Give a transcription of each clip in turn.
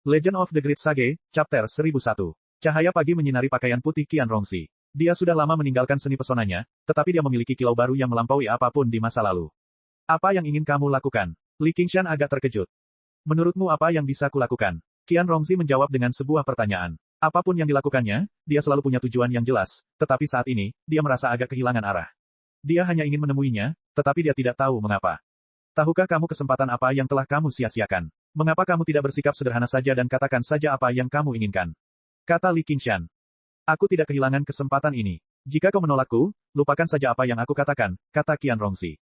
Legend of the Great Sage, Chapter 1001. Cahaya pagi menyinari pakaian putih Qian Rongxi. Dia sudah lama meninggalkan seni pesonanya, tetapi dia memiliki kilau baru yang melampaui apapun di masa lalu. Apa yang ingin kamu lakukan? Li Qingshan agak terkejut. Menurutmu apa yang bisa kulakukan? Qian Rongxi menjawab dengan sebuah pertanyaan. Apapun yang dilakukannya, dia selalu punya tujuan yang jelas, tetapi saat ini, dia merasa agak kehilangan arah. Dia hanya ingin menemuinya, tetapi dia tidak tahu mengapa. Tahukah kamu kesempatan apa yang telah kamu sia-siakan? Mengapa kamu tidak bersikap sederhana saja dan katakan saja apa yang kamu inginkan? Kata Li Qingshan. Aku tidak kehilangan kesempatan ini. Jika kau menolakku, lupakan saja apa yang aku katakan, kata Qian Rongxi.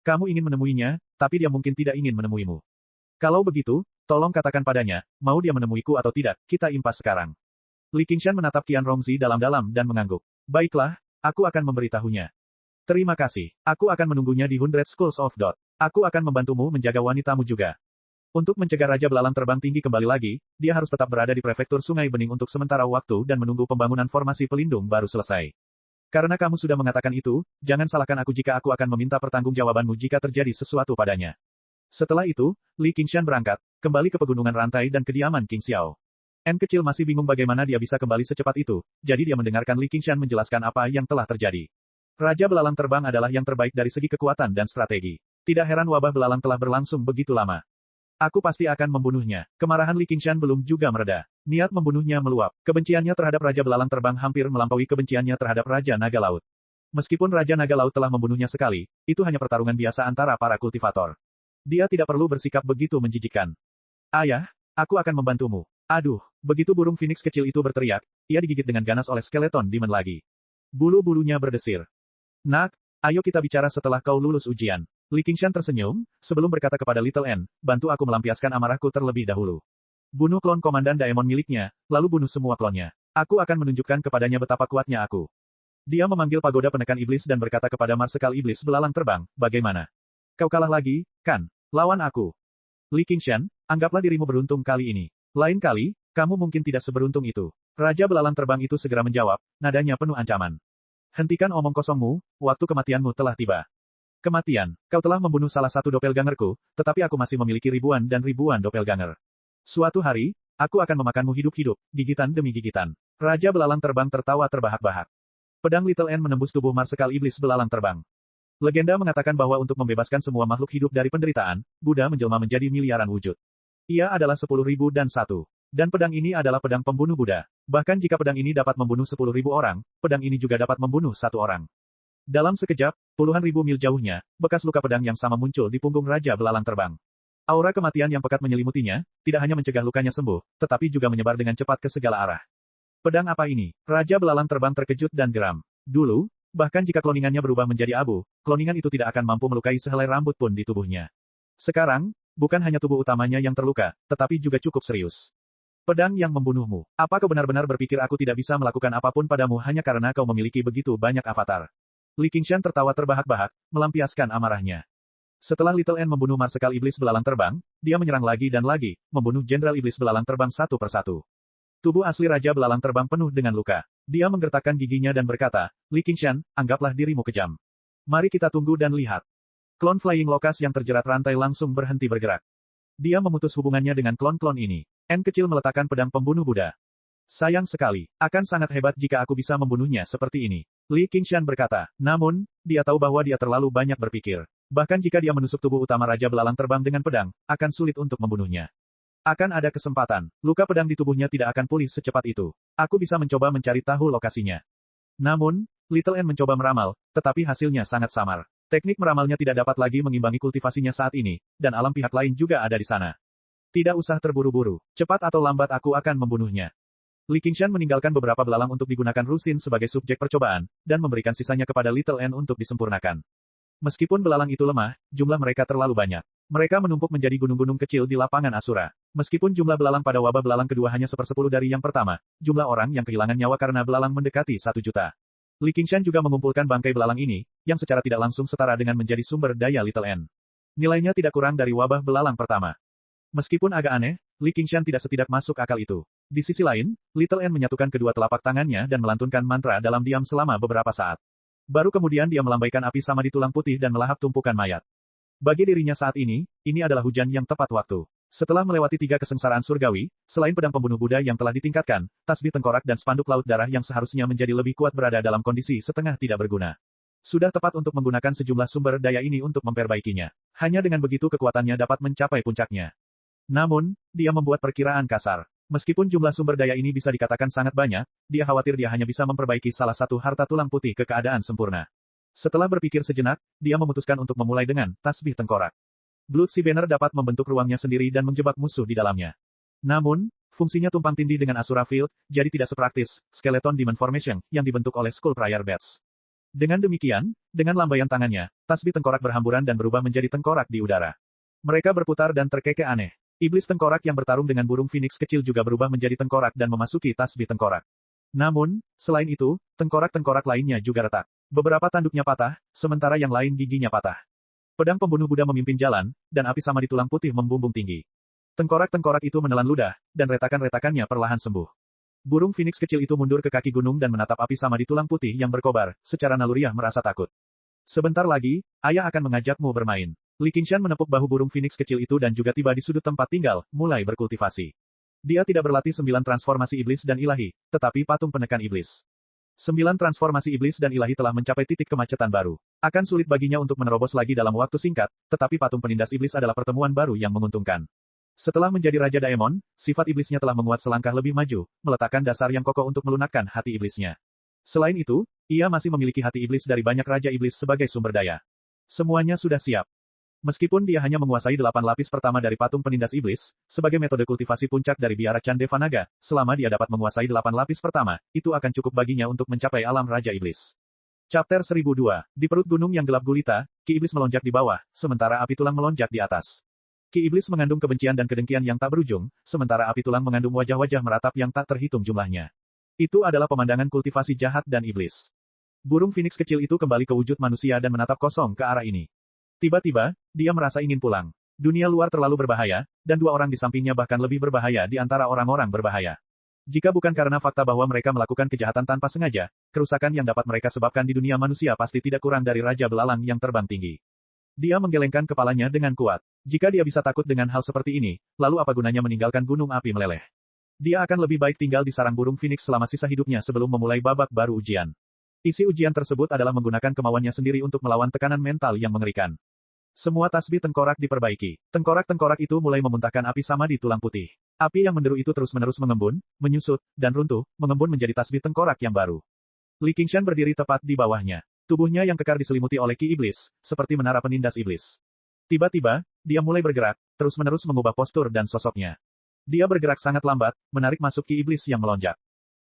Kamu ingin menemuinya, tapi dia mungkin tidak ingin menemuimu. Kalau begitu, tolong katakan padanya, mau dia menemuiku atau tidak, kita impas sekarang. Li Qingshan menatap Qian Rongxi dalam-dalam dan mengangguk. Baiklah, aku akan memberitahunya. Terima kasih. Aku akan menunggunya di 100 Schools of Dot. Aku akan membantumu menjaga wanitamu juga. Untuk mencegah Raja Belalang terbang tinggi kembali lagi, dia harus tetap berada di prefektur Sungai Bening untuk sementara waktu dan menunggu pembangunan formasi pelindung baru selesai. Karena kamu sudah mengatakan itu, jangan salahkan aku jika aku akan meminta pertanggungjawabanmu jika terjadi sesuatu padanya. Setelah itu, Li Qingshan berangkat, kembali ke pegunungan rantai dan kediaman King Xiao. N kecil masih bingung bagaimana dia bisa kembali secepat itu, jadi dia mendengarkan Li Qingshan menjelaskan apa yang telah terjadi. Raja Belalang terbang adalah yang terbaik dari segi kekuatan dan strategi. Tidak heran wabah belalang telah berlangsung begitu lama. Aku pasti akan membunuhnya. Kemarahan Li Qingshan belum juga mereda. Niat membunuhnya meluap. Kebenciannya terhadap Raja Belalang terbang hampir melampaui kebenciannya terhadap Raja Naga Laut. Meskipun Raja Naga Laut telah membunuhnya sekali, itu hanya pertarungan biasa antara para kultivator. Dia tidak perlu bersikap begitu menjijikkan. Ayah, aku akan membantumu. Aduh, begitu burung Phoenix kecil itu berteriak, ia digigit dengan ganas oleh skeleton demon lagi. Bulu-bulunya berdesir. Nak, ayo kita bicara setelah kau lulus ujian. Li Qingshan tersenyum, sebelum berkata kepada Little N, bantu aku melampiaskan amarahku terlebih dahulu. Bunuh klon Komandan Daemon miliknya, lalu bunuh semua klonnya. Aku akan menunjukkan kepadanya betapa kuatnya aku. Dia memanggil pagoda penekan iblis dan berkata kepada Marsekal Iblis Belalang Terbang, bagaimana? Kau kalah lagi, kan? Lawan aku. Li Qingshan, anggaplah dirimu beruntung kali ini. Lain kali, kamu mungkin tidak seberuntung itu. Raja Belalang Terbang itu segera menjawab, nadanya penuh ancaman. Hentikan omong kosongmu, waktu kematianmu telah tiba. Kematian, kau telah membunuh salah satu doppelgangerku, tetapi aku masih memiliki ribuan dan ribuan doppelganger. Suatu hari, aku akan memakanmu hidup-hidup, gigitan demi gigitan. Raja Belalang Terbang tertawa terbahak-bahak. Pedang Little N menembus tubuh Marsekal Iblis Belalang Terbang. Legenda mengatakan bahwa untuk membebaskan semua makhluk hidup dari penderitaan, Buddha menjelma menjadi miliaran wujud. Ia adalah 10.001. Dan pedang ini adalah pedang pembunuh Buddha. Bahkan jika pedang ini dapat membunuh 10.000 orang, pedang ini juga dapat membunuh satu orang. Dalam sekejap, puluhan ribu mil jauhnya, bekas luka pedang yang sama muncul di punggung Raja Belalang Terbang. Aura kematian yang pekat menyelimutinya, tidak hanya mencegah lukanya sembuh, tetapi juga menyebar dengan cepat ke segala arah. Pedang apa ini? Raja Belalang Terbang terkejut dan geram. Dulu, bahkan jika kloningannya berubah menjadi abu, kloningan itu tidak akan mampu melukai sehelai rambut pun di tubuhnya. Sekarang, bukan hanya tubuh utamanya yang terluka, tetapi juga cukup serius. Pedang yang membunuhmu. Apa kau benar-benar berpikir aku tidak bisa melakukan apapun padamu hanya karena kau memiliki begitu banyak avatar? Li Qingshan tertawa terbahak-bahak, melampiaskan amarahnya. Setelah Little N membunuh Marsekal Iblis Belalang Terbang, dia menyerang lagi dan lagi, membunuh Jenderal Iblis Belalang Terbang satu persatu. Tubuh asli Raja Belalang Terbang penuh dengan luka. Dia menggertakkan giginya dan berkata, Li Qingshan, anggaplah dirimu kejam. Mari kita tunggu dan lihat. Klon Flying Locust yang terjerat rantai langsung berhenti bergerak. Dia memutus hubungannya dengan klon-klon ini. N kecil meletakkan pedang pembunuh Buddha. Sayang sekali, akan sangat hebat jika aku bisa membunuhnya seperti ini. Li Qingshan berkata, namun, dia tahu bahwa dia terlalu banyak berpikir. Bahkan jika dia menusuk tubuh utama Raja Belalang Terbang dengan pedang, akan sulit untuk membunuhnya. Akan ada kesempatan, luka pedang di tubuhnya tidak akan pulih secepat itu. Aku bisa mencoba mencari tahu lokasinya. Namun, Little N mencoba meramal, tetapi hasilnya sangat samar. Teknik meramalnya tidak dapat lagi mengimbangi kultivasinya saat ini, dan alam pihak lain juga ada di sana. Tidak usah terburu-buru, cepat atau lambat aku akan membunuhnya. Li Qingshan meninggalkan beberapa belalang untuk digunakan Rusin sebagai subjek percobaan, dan memberikan sisanya kepada Little N untuk disempurnakan. Meskipun belalang itu lemah, jumlah mereka terlalu banyak. Mereka menumpuk menjadi gunung-gunung kecil di lapangan Asura. Meskipun jumlah belalang pada wabah belalang kedua hanya 1/10 dari yang pertama, jumlah orang yang kehilangan nyawa karena belalang mendekati 1 juta. Li Qingshan juga mengumpulkan bangkai belalang ini, yang secara tidak langsung setara dengan menjadi sumber daya Little N. Nilainya tidak kurang dari wabah belalang pertama. Meskipun agak aneh, Li Qingshan tidak masuk akal itu. Di sisi lain, Little N menyatukan kedua telapak tangannya dan melantunkan mantra dalam diam selama beberapa saat. Baru kemudian dia melambaikan api sama di tulang putih dan melahap tumpukan mayat. Bagi dirinya saat ini adalah hujan yang tepat waktu. Setelah melewati 3 kesengsaraan surgawi, selain pedang pembunuh Buddha yang telah ditingkatkan, tasbih tengkorak dan spanduk laut darah yang seharusnya menjadi lebih kuat berada dalam kondisi setengah tidak berguna. Sudah tepat untuk menggunakan sejumlah sumber daya ini untuk memperbaikinya. Hanya dengan begitu kekuatannya dapat mencapai puncaknya. Namun, dia membuat perkiraan kasar. Meskipun jumlah sumber daya ini bisa dikatakan sangat banyak, dia khawatir dia hanya bisa memperbaiki salah satu harta tulang putih ke keadaan sempurna. Setelah berpikir sejenak, dia memutuskan untuk memulai dengan tasbih tengkorak. Blood Sea Banner dapat membentuk ruangnya sendiri dan menjebak musuh di dalamnya. Namun, fungsinya tumpang tindih dengan Asura Field, jadi tidak sepraktis Skeleton Demon Formation yang dibentuk oleh Skull Prior Bats. Dengan demikian, dengan lambaian tangannya, tasbih tengkorak berhamburan dan berubah menjadi tengkorak di udara. Mereka berputar dan terkekeh aneh. Iblis tengkorak yang bertarung dengan burung phoenix kecil juga berubah menjadi tengkorak dan memasuki tasbih tengkorak. Namun, selain itu, tengkorak-tengkorak lainnya juga retak. Beberapa tanduknya patah, sementara yang lain giginya patah. Pedang pembunuh Buddha memimpin jalan, dan api sama di tulang putih membumbung tinggi. Tengkorak-tengkorak itu menelan ludah, dan retakan-retakannya perlahan sembuh. Burung phoenix kecil itu mundur ke kaki gunung dan menatap api sama di tulang putih yang berkobar, secara naluriah merasa takut. Sebentar lagi, ayah akan mengajakmu bermain. Li Qingshan menepuk bahu burung phoenix kecil itu dan juga tiba di sudut tempat tinggal, mulai berkultivasi. Dia tidak berlatih 9 transformasi iblis dan ilahi, tetapi patung penekan iblis. 9 transformasi iblis dan ilahi telah mencapai titik kemacetan baru. Akan sulit baginya untuk menerobos lagi dalam waktu singkat, tetapi patung penindas iblis adalah pertemuan baru yang menguntungkan. Setelah menjadi Raja Daemon, sifat iblisnya telah menguat selangkah lebih maju, meletakkan dasar yang kokoh untuk melunakkan hati iblisnya. Selain itu, ia masih memiliki hati iblis dari banyak Raja Iblis sebagai sumber daya. Semuanya sudah siap. Meskipun dia hanya menguasai 8 lapis pertama dari patung penindas iblis, sebagai metode kultivasi puncak dari biara Chan Devanaga, selama dia dapat menguasai 8 lapis pertama, itu akan cukup baginya untuk mencapai alam Raja Iblis. Chapter 1002, di perut gunung yang gelap gulita, Ki Iblis melonjak di bawah, sementara api tulang melonjak di atas. Ki Iblis mengandung kebencian dan kedengkian yang tak berujung, sementara api tulang mengandung wajah-wajah meratap yang tak terhitung jumlahnya. Itu adalah pemandangan kultivasi jahat dan iblis. Burung phoenix kecil itu kembali ke wujud manusia dan menatap kosong ke arah ini. Tiba-tiba, dia merasa ingin pulang. Dunia luar terlalu berbahaya, dan 2 orang di sampingnya bahkan lebih berbahaya di antara orang-orang berbahaya. Jika bukan karena fakta bahwa mereka melakukan kejahatan tanpa sengaja, kerusakan yang dapat mereka sebabkan di dunia manusia pasti tidak kurang dari Raja Belalang yang terbang tinggi. Dia menggelengkan kepalanya dengan kuat. Jika dia bisa takut dengan hal seperti ini, lalu apa gunanya meninggalkan gunung api meleleh? Dia akan lebih baik tinggal di sarang burung phoenix selama sisa hidupnya sebelum memulai babak baru ujian. Isi ujian tersebut adalah menggunakan kemauannya sendiri untuk melawan tekanan mental yang mengerikan. Semua tasbih tengkorak diperbaiki. Tengkorak-tengkorak itu mulai memuntahkan api sama di tulang putih. Api yang menderu itu terus-menerus mengembun, menyusut, dan runtuh, mengembun menjadi tasbih tengkorak yang baru. Li Qingshan berdiri tepat di bawahnya. Tubuhnya yang kekar diselimuti oleh ki iblis, seperti menara penindas iblis. Tiba-tiba, dia mulai bergerak, terus-menerus mengubah postur dan sosoknya. Dia bergerak sangat lambat, menarik masuk ki iblis yang melonjak.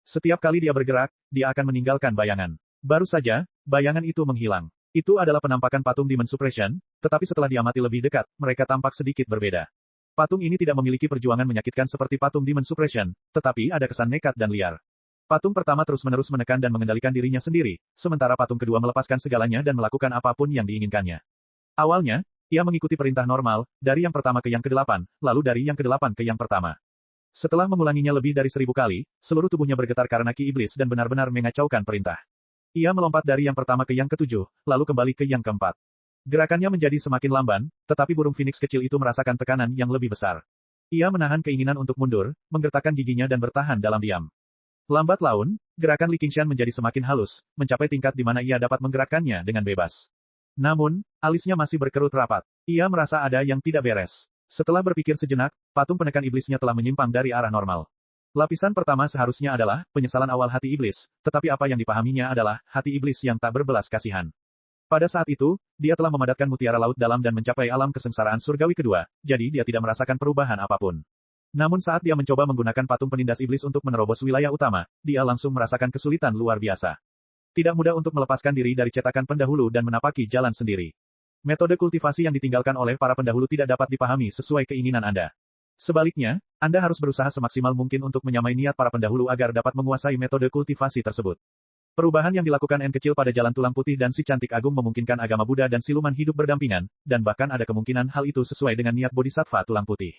Setiap kali dia bergerak, dia akan meninggalkan bayangan. Baru saja, bayangan itu menghilang. Itu adalah penampakan patung Demon Suppression, tetapi setelah diamati lebih dekat, mereka tampak sedikit berbeda. Patung ini tidak memiliki perjuangan menyakitkan seperti patung Demon Suppression, tetapi ada kesan nekat dan liar. Patung pertama terus-menerus menekan dan mengendalikan dirinya sendiri, sementara patung kedua melepaskan segalanya dan melakukan apapun yang diinginkannya. Awalnya, ia mengikuti perintah normal, dari yang pertama ke yang ke-8, lalu dari yang ke-8 ke yang pertama. Setelah mengulanginya lebih dari 1000 kali, seluruh tubuhnya bergetar karena ki iblis dan benar-benar mengacaukan perintah. Ia melompat dari yang pertama ke yang ke-7, lalu kembali ke yang ke-4. Gerakannya menjadi semakin lamban, tetapi burung phoenix kecil itu merasakan tekanan yang lebih besar. Ia menahan keinginan untuk mundur, menggertakkan giginya dan bertahan dalam diam. Lambat laun, gerakan Li Qingshan menjadi semakin halus, mencapai tingkat di mana ia dapat menggerakkannya dengan bebas. Namun, alisnya masih berkerut rapat. Ia merasa ada yang tidak beres. Setelah berpikir sejenak, patung penekan iblisnya telah menyimpang dari arah normal. Lapisan pertama seharusnya adalah penyesalan awal hati iblis, tetapi apa yang dipahaminya adalah hati iblis yang tak berbelas kasihan. Pada saat itu, dia telah memadatkan mutiara laut dalam dan mencapai alam kesengsaraan surgawi kedua, jadi dia tidak merasakan perubahan apapun. Namun saat dia mencoba menggunakan patung penindas iblis untuk menerobos wilayah utama, dia langsung merasakan kesulitan luar biasa. Tidak mudah untuk melepaskan diri dari cetakan pendahulu dan menapaki jalan sendiri. Metode kultivasi yang ditinggalkan oleh para pendahulu tidak dapat dipahami sesuai keinginan Anda. Sebaliknya, Anda harus berusaha semaksimal mungkin untuk menyamai niat para pendahulu agar dapat menguasai metode kultivasi tersebut. Perubahan yang dilakukan N kecil pada jalan tulang putih dan si cantik agung memungkinkan agama Buddha dan siluman hidup berdampingan, dan bahkan ada kemungkinan hal itu sesuai dengan niat Bodhisattva tulang putih.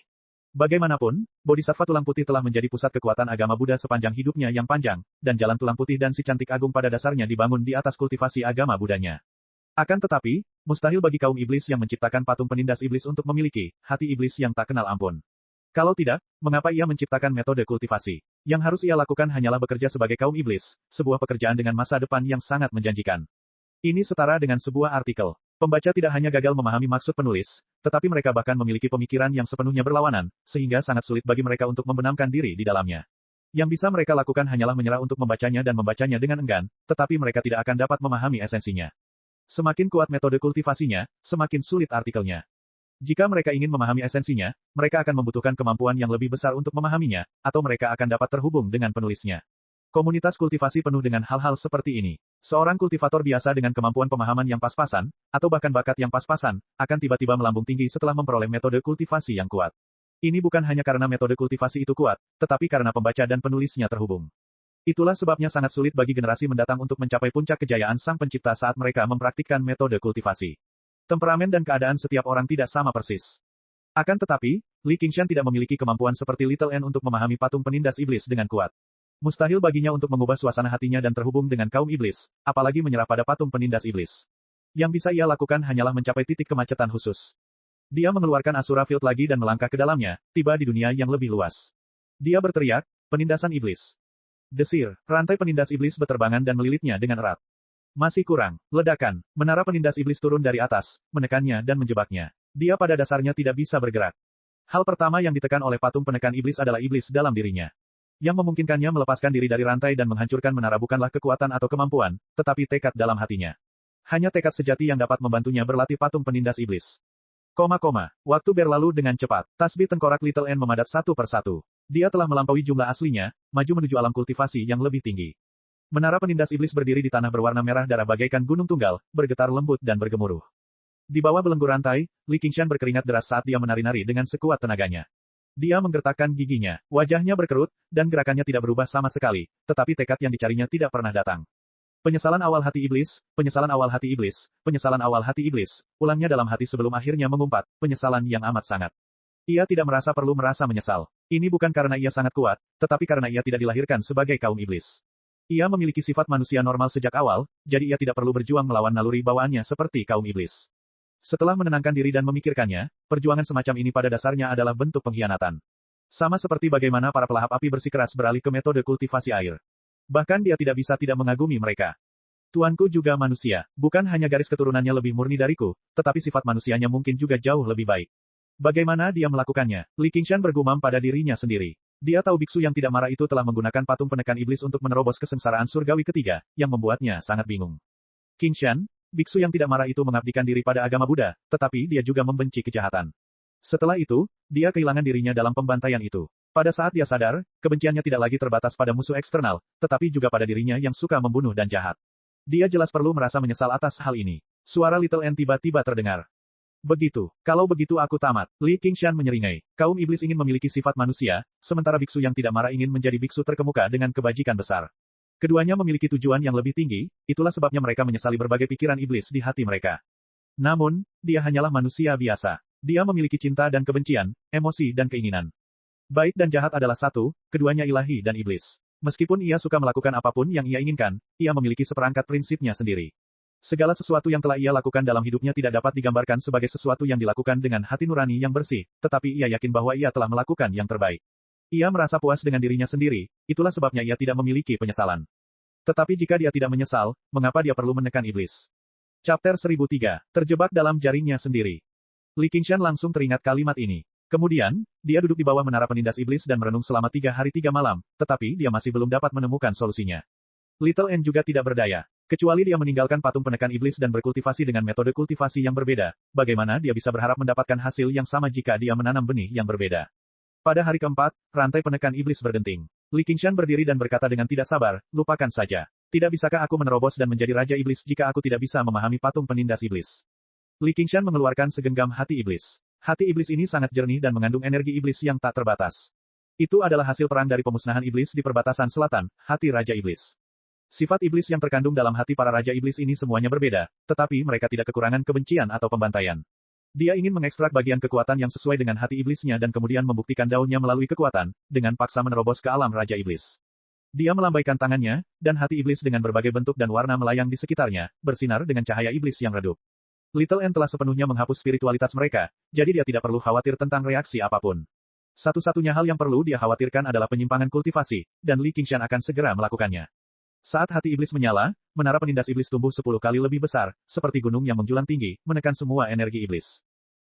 Bagaimanapun, Bodhisattva tulang putih telah menjadi pusat kekuatan agama Buddha sepanjang hidupnya yang panjang, dan jalan tulang putih dan si cantik agung pada dasarnya dibangun di atas kultivasi agama Buddhanya. Akan tetapi, mustahil bagi kaum iblis yang menciptakan patung penindas iblis untuk memiliki hati iblis yang tak kenal ampun. Kalau tidak, mengapa ia menciptakan metode kultivasi? Yang harus ia lakukan hanyalah bekerja sebagai kaum iblis, sebuah pekerjaan dengan masa depan yang sangat menjanjikan. Ini setara dengan sebuah artikel. Pembaca tidak hanya gagal memahami maksud penulis, tetapi mereka bahkan memiliki pemikiran yang sepenuhnya berlawanan, sehingga sangat sulit bagi mereka untuk membenamkan diri di dalamnya. Yang bisa mereka lakukan hanyalah menyerah untuk membacanya dan membacanya dengan enggan, tetapi mereka tidak akan dapat memahami esensinya. Semakin kuat metode kultivasinya, semakin sulit artikelnya. Jika mereka ingin memahami esensinya, mereka akan membutuhkan kemampuan yang lebih besar untuk memahaminya, atau mereka akan dapat terhubung dengan penulisnya. Komunitas kultivasi penuh dengan hal-hal seperti ini. Seorang kultivator biasa dengan kemampuan pemahaman yang pas-pasan, atau bahkan bakat yang pas-pasan, akan tiba-tiba melambung tinggi setelah memperoleh metode kultivasi yang kuat. Ini bukan hanya karena metode kultivasi itu kuat, tetapi karena pembaca dan penulisnya terhubung. Itulah sebabnya sangat sulit bagi generasi mendatang untuk mencapai puncak kejayaan sang pencipta saat mereka mempraktikkan metode kultivasi. Temperamen dan keadaan setiap orang tidak sama persis. Akan tetapi, Li Qingshan tidak memiliki kemampuan seperti Little N untuk memahami patung penindas iblis dengan kuat. Mustahil baginya untuk mengubah suasana hatinya dan terhubung dengan kaum iblis, apalagi menyerah pada patung penindas iblis. Yang bisa ia lakukan hanyalah mencapai titik kemacetan khusus. Dia mengeluarkan Asura Field lagi dan melangkah ke dalamnya, tiba di dunia yang lebih luas. Dia berteriak, penindasan iblis. Desir, rantai penindas iblis berterbangan dan melilitnya dengan erat. Masih kurang, ledakan, menara penindas iblis turun dari atas, menekannya dan menjebaknya. Dia pada dasarnya tidak bisa bergerak. Hal pertama yang ditekan oleh patung penekan iblis adalah iblis dalam dirinya. Yang memungkinkannya melepaskan diri dari rantai dan menghancurkan menara bukanlah kekuatan atau kemampuan, tetapi tekad dalam hatinya. Hanya tekad sejati yang dapat membantunya berlatih patung penindas iblis. Waktu berlalu dengan cepat. Tasbih tengkorak Little N memadat satu persatu. Dia telah melampaui jumlah aslinya, maju menuju alam kultivasi yang lebih tinggi. Menara penindas iblis berdiri di tanah berwarna merah darah bagaikan gunung tunggal, bergetar lembut dan bergemuruh. Di bawah belenggu rantai, Li Qingshan berkeringat deras saat dia menari-nari dengan sekuat tenaganya. Dia menggertakkan giginya, wajahnya berkerut, dan gerakannya tidak berubah sama sekali, tetapi tekad yang dicarinya tidak pernah datang. Penyesalan awal hati iblis, penyesalan awal hati iblis, penyesalan awal hati iblis, ulangnya dalam hati sebelum akhirnya mengumpat, penyesalan yang amat sangat. Ia tidak merasa perlu merasa menyesal. Ini bukan karena ia sangat kuat, tetapi karena ia tidak dilahirkan sebagai kaum iblis. Ia memiliki sifat manusia normal sejak awal, jadi ia tidak perlu berjuang melawan naluri bawaannya seperti kaum iblis. Setelah menenangkan diri dan memikirkannya, perjuangan semacam ini pada dasarnya adalah bentuk pengkhianatan. Sama seperti bagaimana para pelahap api bersikeras beralih ke metode kultivasi air. Bahkan dia tidak bisa tidak mengagumi mereka. Tuanku juga manusia, bukan hanya garis keturunannya lebih murni dariku, tetapi sifat manusianya mungkin juga jauh lebih baik. Bagaimana dia melakukannya? Li Qingshan bergumam pada dirinya sendiri. Dia tahu biksu yang tidak marah itu telah menggunakan patung penekan iblis untuk menerobos kesengsaraan surgawi ketiga, yang membuatnya sangat bingung. Qingshan, biksu yang tidak marah itu mengabdikan diri pada agama Buddha, tetapi dia juga membenci kejahatan. Setelah itu, dia kehilangan dirinya dalam pembantaian itu. Pada saat dia sadar, kebenciannya tidak lagi terbatas pada musuh eksternal, tetapi juga pada dirinya yang suka membunuh dan jahat. Dia jelas perlu merasa menyesal atas hal ini. Suara Little N tiba-tiba terdengar. Begitu, kalau begitu aku tamat. Li Qingshan menyeringai. Kaum iblis ingin memiliki sifat manusia, sementara biksu yang tidak marah ingin menjadi biksu terkemuka dengan kebajikan besar. Keduanya memiliki tujuan yang lebih tinggi, itulah sebabnya mereka menyesali berbagai pikiran iblis di hati mereka. Namun, dia hanyalah manusia biasa. Dia memiliki cinta dan kebencian, emosi dan keinginan. Baik dan jahat adalah satu, keduanya ilahi dan iblis. Meskipun ia suka melakukan apapun yang ia inginkan, ia memiliki seperangkat prinsipnya sendiri. Segala sesuatu yang telah ia lakukan dalam hidupnya tidak dapat digambarkan sebagai sesuatu yang dilakukan dengan hati nurani yang bersih, tetapi ia yakin bahwa ia telah melakukan yang terbaik. Ia merasa puas dengan dirinya sendiri, itulah sebabnya ia tidak memiliki penyesalan. Tetapi jika dia tidak menyesal, mengapa dia perlu menekan iblis? Chapter 1003, terjebak dalam jaringnya sendiri. Li Qingshan langsung teringat kalimat ini. Kemudian, dia duduk di bawah menara penindas iblis dan merenung selama 3 hari 3 malam, tetapi dia masih belum dapat menemukan solusinya. Little N juga tidak berdaya. Kecuali dia meninggalkan patung penekan iblis dan berkultivasi dengan metode kultivasi yang berbeda, bagaimana dia bisa berharap mendapatkan hasil yang sama jika dia menanam benih yang berbeda? Pada hari keempat, rantai penekan iblis berdenting. Li Qingshan berdiri dan berkata dengan tidak sabar, lupakan saja. Tidak bisakah aku menerobos dan menjadi raja iblis jika aku tidak bisa memahami patung penindas iblis? Li Qingshan mengeluarkan segenggam hati iblis. Hati iblis ini sangat jernih dan mengandung energi iblis yang tak terbatas. Itu adalah hasil perang dari pemusnahan iblis di perbatasan selatan, hati Raja Iblis. Sifat iblis yang terkandung dalam hati para Raja Iblis ini semuanya berbeda, tetapi mereka tidak kekurangan kebencian atau pembantaian. Dia ingin mengekstrak bagian kekuatan yang sesuai dengan hati iblisnya dan kemudian membuktikan daunnya melalui kekuatan, dengan paksa menerobos ke alam Raja Iblis. Dia melambaikan tangannya, dan hati iblis dengan berbagai bentuk dan warna melayang di sekitarnya, bersinar dengan cahaya iblis yang redup. Little N telah sepenuhnya menghapus spiritualitas mereka, jadi dia tidak perlu khawatir tentang reaksi apapun. Satu-satunya hal yang perlu dia khawatirkan adalah penyimpangan kultivasi, dan Li Qingshan akan segera melakukannya. Saat hati iblis menyala, menara penindas iblis tumbuh 10 kali lebih besar, seperti gunung yang menjulang tinggi, menekan semua energi iblis.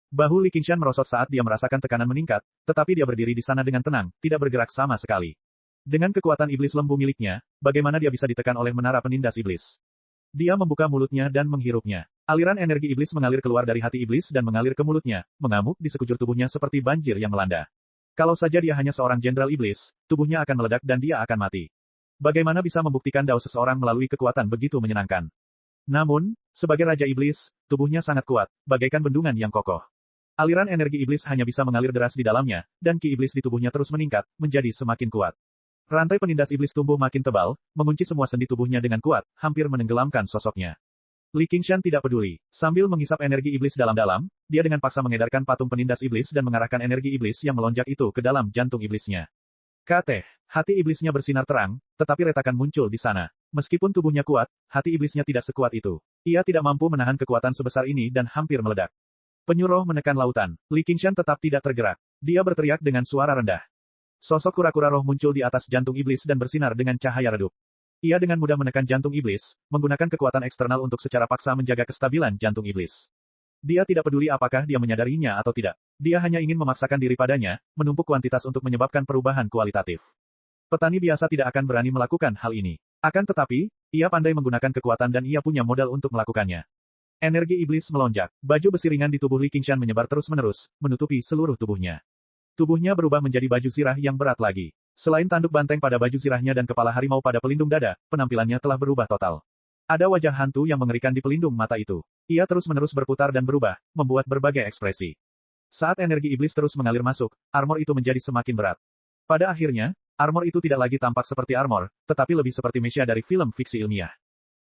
Bahu Li Qingshan merosot saat dia merasakan tekanan meningkat, tetapi dia berdiri di sana dengan tenang, tidak bergerak sama sekali. Dengan kekuatan iblis lembu miliknya, bagaimana dia bisa ditekan oleh menara penindas iblis? Dia membuka mulutnya dan menghirupnya. Aliran energi iblis mengalir keluar dari hati iblis dan mengalir ke mulutnya, mengamuk di sekujur tubuhnya seperti banjir yang melanda. Kalau saja dia hanya seorang jenderal iblis, tubuhnya akan meledak dan dia akan mati. Bagaimana bisa membuktikan dao seseorang melalui kekuatan begitu menyenangkan? Namun, sebagai Raja Iblis, tubuhnya sangat kuat, bagaikan bendungan yang kokoh. Aliran energi iblis hanya bisa mengalir deras di dalamnya, dan ki iblis di tubuhnya terus meningkat, menjadi semakin kuat. Rantai penindas iblis tumbuh makin tebal, mengunci semua sendi tubuhnya dengan kuat, hampir menenggelamkan sosoknya. Li Qingshan tidak peduli. Sambil menghisap energi iblis dalam-dalam, dia dengan paksa mengedarkan patung penindas iblis dan mengarahkan energi iblis yang melonjak itu ke dalam jantung iblisnya. Kateh, hati iblisnya bersinar terang, tetapi retakan muncul di sana. Meskipun tubuhnya kuat, hati iblisnya tidak sekuat itu. Ia tidak mampu menahan kekuatan sebesar ini dan hampir meledak. Penyuruh menekan lautan. Li Qingshan tetap tidak tergerak. Dia berteriak dengan suara rendah. Sosok kura-kura roh muncul di atas jantung iblis dan bersinar dengan cahaya redup. Ia dengan mudah menekan jantung iblis, menggunakan kekuatan eksternal untuk secara paksa menjaga kestabilan jantung iblis. Dia tidak peduli apakah dia menyadarinya atau tidak. Dia hanya ingin memaksakan diri padanya, menumpuk kuantitas untuk menyebabkan perubahan kualitatif. Petani biasa tidak akan berani melakukan hal ini. Akan tetapi, ia pandai menggunakan kekuatan dan ia punya modal untuk melakukannya. Energi iblis melonjak. Baju besi ringan di tubuh Li Qingshan menyebar terus-menerus, menutupi seluruh tubuhnya. Tubuhnya berubah menjadi baju zirah yang berat lagi. Selain tanduk banteng pada baju zirahnya dan kepala harimau pada pelindung dada, penampilannya telah berubah total. Ada wajah hantu yang mengerikan di pelindung mata itu. Ia terus-menerus berputar dan berubah, membuat berbagai ekspresi. Saat energi iblis terus mengalir masuk, armor itu menjadi semakin berat. Pada akhirnya, armor itu tidak lagi tampak seperti armor, tetapi lebih seperti mecha dari film fiksi ilmiah.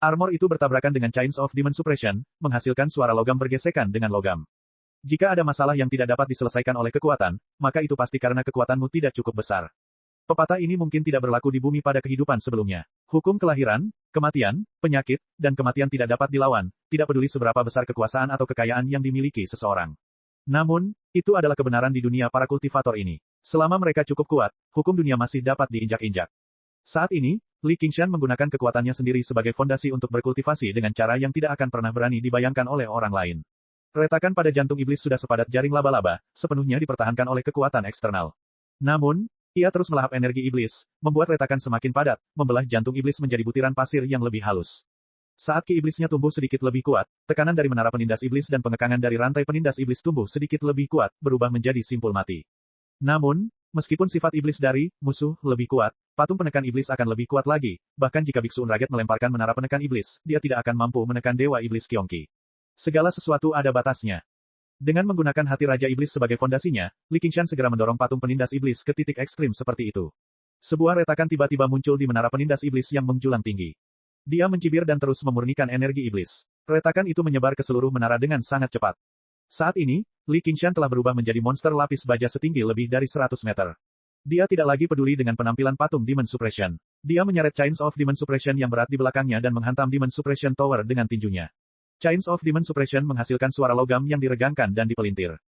Armor itu bertabrakan dengan Chains of Demon Suppression, menghasilkan suara logam bergesekan dengan logam. Jika ada masalah yang tidak dapat diselesaikan oleh kekuatan, maka itu pasti karena kekuatanmu tidak cukup besar. Pepatah ini mungkin tidak berlaku di bumi pada kehidupan sebelumnya. Hukum kelahiran, kematian, penyakit, dan kematian tidak dapat dilawan, tidak peduli seberapa besar kekuasaan atau kekayaan yang dimiliki seseorang. Namun, itu adalah kebenaran di dunia para kultivator ini. Selama mereka cukup kuat, hukum dunia masih dapat diinjak-injak. Saat ini, Li Qingshan menggunakan kekuatannya sendiri sebagai fondasi untuk berkultivasi dengan cara yang tidak akan pernah berani dibayangkan oleh orang lain. Retakan pada jantung iblis sudah sepadat jaring laba-laba, sepenuhnya dipertahankan oleh kekuatan eksternal. Namun, ia terus melahap energi iblis, membuat retakan semakin padat, membelah jantung iblis menjadi butiran pasir yang lebih halus. Saat ki iblisnya tumbuh sedikit lebih kuat, tekanan dari menara penindas iblis dan pengekangan dari rantai penindas iblis tumbuh sedikit lebih kuat, berubah menjadi simpul mati. Namun, meskipun sifat iblis dari musuh lebih kuat, patung penekan iblis akan lebih kuat lagi, bahkan jika Biksu Unraget melemparkan menara penekan iblis, dia tidak akan mampu menekan dewa iblis Kyongki. Segala sesuatu ada batasnya. Dengan menggunakan hati Raja Iblis sebagai fondasinya, Li Qingshan segera mendorong patung penindas iblis ke titik ekstrim seperti itu. Sebuah retakan tiba-tiba muncul di menara penindas iblis yang menjulang tinggi. Dia mencibir dan terus memurnikan energi iblis. Retakan itu menyebar ke seluruh menara dengan sangat cepat. Saat ini, Li Qingshan telah berubah menjadi monster lapis baja setinggi lebih dari 100 meter. Dia tidak lagi peduli dengan penampilan patung Demon Suppression. Dia menyeret Chains of Demon Suppression yang berat di belakangnya dan menghantam Demon Suppression Tower dengan tinjunya. Chains of Demon Suppression menghasilkan suara logam yang diregangkan dan dipelintir.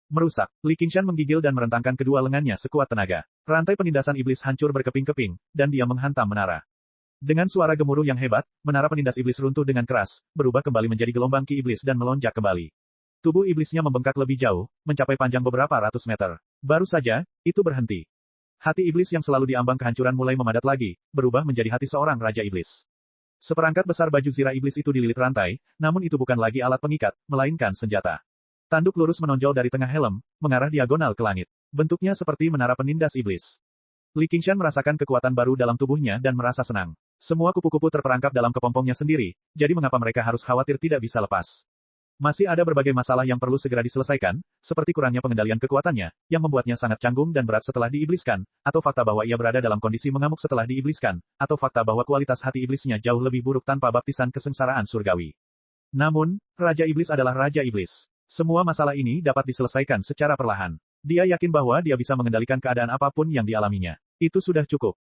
Merusak, Li Qingshan menggigil dan merentangkan kedua lengannya sekuat tenaga. Rantai penindasan iblis hancur berkeping-keping, dan dia menghantam menara. Dengan suara gemuruh yang hebat, menara penindas iblis runtuh dengan keras, berubah kembali menjadi gelombang ki iblis dan melonjak kembali. Tubuh iblisnya membengkak lebih jauh, mencapai panjang beberapa ratus meter. Baru saja, itu berhenti. Hati iblis yang selalu diambang kehancuran mulai memadat lagi, berubah menjadi hati seorang Raja Iblis. Seperangkat besar baju zirah iblis itu dililit rantai, namun itu bukan lagi alat pengikat, melainkan senjata. Tanduk lurus menonjol dari tengah helm, mengarah diagonal ke langit. Bentuknya seperti menara penindas iblis. Li Qingshan merasakan kekuatan baru dalam tubuhnya dan merasa senang. Semua kupu-kupu terperangkap dalam kepompongnya sendiri, jadi mengapa mereka harus khawatir tidak bisa lepas? Masih ada berbagai masalah yang perlu segera diselesaikan, seperti kurangnya pengendalian kekuatannya, yang membuatnya sangat canggung dan berat setelah diibliskan, atau fakta bahwa ia berada dalam kondisi mengamuk setelah diibliskan, atau fakta bahwa kualitas hati iblisnya jauh lebih buruk tanpa baptisan kesengsaraan surgawi. Namun, Raja Iblis adalah Raja Iblis. Semua masalah ini dapat diselesaikan secara perlahan. Dia yakin bahwa dia bisa mengendalikan keadaan apapun yang dialaminya. Itu sudah cukup.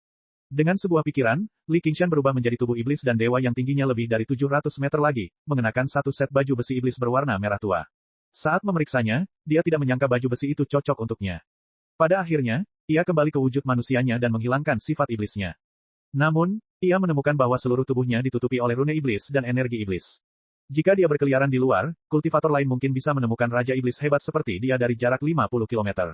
Dengan sebuah pikiran, Li Qingshan berubah menjadi tubuh iblis dan dewa yang tingginya lebih dari 700 meter lagi, mengenakan satu set baju besi iblis berwarna merah tua. Saat memeriksanya, dia tidak menyangka baju besi itu cocok untuknya. Pada akhirnya, ia kembali ke wujud manusianya dan menghilangkan sifat iblisnya. Namun, ia menemukan bahwa seluruh tubuhnya ditutupi oleh rune iblis dan energi iblis. Jika dia berkeliaran di luar, kultivator lain mungkin bisa menemukan Raja Iblis hebat seperti dia dari jarak 50 km.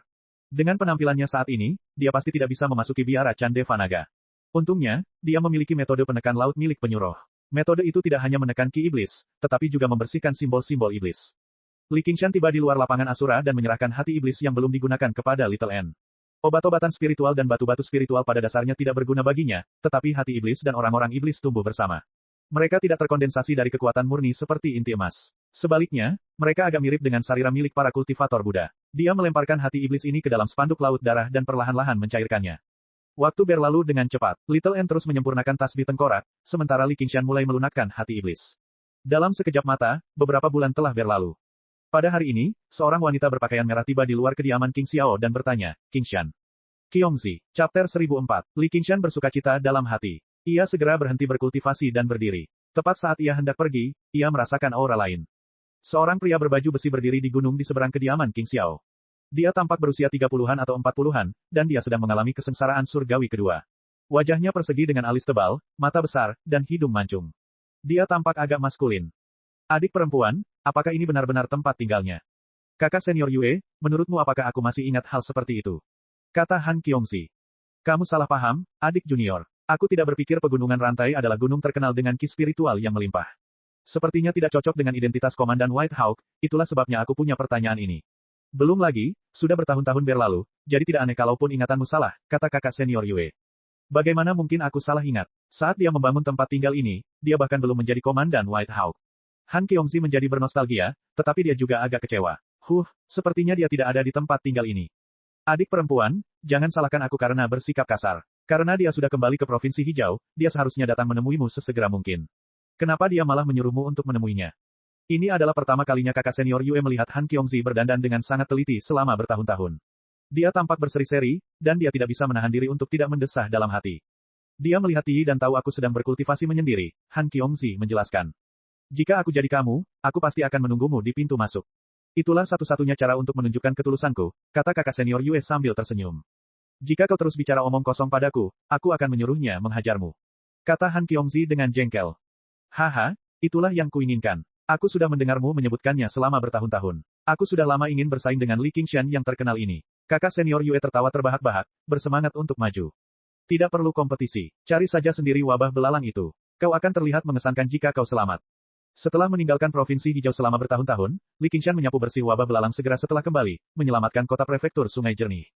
Dengan penampilannya saat ini, dia pasti tidak bisa memasuki biara Candeva Naga. Untungnya, dia memiliki metode penekan laut milik penyuruh. Metode itu tidak hanya menekan ki iblis, tetapi juga membersihkan simbol-simbol iblis. Li Qingshan tiba di luar lapangan Asura dan menyerahkan hati iblis yang belum digunakan kepada Little N. Obat-obatan spiritual dan batu-batu spiritual pada dasarnya tidak berguna baginya, tetapi hati iblis dan orang-orang iblis tumbuh bersama. Mereka tidak terkondensasi dari kekuatan murni seperti inti emas. Sebaliknya, mereka agak mirip dengan sarira milik para kultivator Buddha. Dia melemparkan hati iblis ini ke dalam spanduk laut darah dan perlahan-lahan mencairkannya. Waktu berlalu dengan cepat. Little N terus menyempurnakan tasbih tengkorak, sementara Li Qingshan mulai melunakkan hati iblis. Dalam sekejap mata, beberapa bulan telah berlalu. Pada hari ini, seorang wanita berpakaian merah tiba di luar kediaman King Xiao dan bertanya, Qingshan. Qiongzi, Chapter 1004. Li Qingshan bersukacita dalam hati. Ia segera berhenti berkultivasi dan berdiri. Tepat saat ia hendak pergi, ia merasakan aura lain. Seorang pria berbaju besi berdiri di gunung di seberang kediaman King Xiao. Dia tampak berusia 30-an atau 40-an, dan dia sedang mengalami kesengsaraan surgawi kedua. Wajahnya persegi dengan alis tebal, mata besar, dan hidung mancung. Dia tampak agak maskulin. Adik perempuan, apakah ini benar-benar tempat tinggalnya? Kakak senior Yue, menurutmu apakah aku masih ingat hal seperti itu? Kata Han Qiongzi. Kamu salah paham, adik junior. Aku tidak berpikir pegunungan rantai adalah gunung terkenal dengan ki spiritual yang melimpah. Sepertinya tidak cocok dengan identitas Komandan White Hawk, itulah sebabnya aku punya pertanyaan ini. Belum lagi, sudah bertahun-tahun berlalu, jadi tidak aneh kalaupun ingatanmu salah, kata kakak senior Yue. Bagaimana mungkin aku salah ingat? Saat dia membangun tempat tinggal ini, dia bahkan belum menjadi Komandan White Hawk. Han Qiongzi menjadi bernostalgia, tetapi dia juga agak kecewa. Sepertinya dia tidak ada di tempat tinggal ini. Adik perempuan, jangan salahkan aku karena bersikap kasar. Karena dia sudah kembali ke Provinsi Hijau, dia seharusnya datang menemuimu sesegera mungkin. Kenapa dia malah menyuruhmu untuk menemuinya? Ini adalah pertama kalinya kakak senior Yue melihat Han Qiongzi berdandan dengan sangat teliti selama bertahun-tahun. Dia tampak berseri-seri, dan dia tidak bisa menahan diri untuk tidak mendesah dalam hati. Dia melihat Yi dan tahu aku sedang berkultivasi menyendiri, Han Qiongzi menjelaskan. Jika aku jadi kamu, aku pasti akan menunggumu di pintu masuk. Itulah satu-satunya cara untuk menunjukkan ketulusanku, kata kakak senior Yue sambil tersenyum. Jika kau terus bicara omong kosong padaku, aku akan menyuruhnya menghajarmu. Kata Han Qiongzi dengan jengkel. Haha, itulah yang kuinginkan. Aku sudah mendengarmu menyebutkannya selama bertahun-tahun. Aku sudah lama ingin bersaing dengan Li Qingshan yang terkenal ini. Kakak senior Yue tertawa terbahak-bahak, bersemangat untuk maju. Tidak perlu kompetisi. Cari saja sendiri wabah belalang itu. Kau akan terlihat mengesankan jika kau selamat. Setelah meninggalkan Provinsi Hijau selama bertahun-tahun, Li Qingshan menyapu bersih wabah belalang segera setelah kembali, menyelamatkan kota prefektur Sungai Jernih.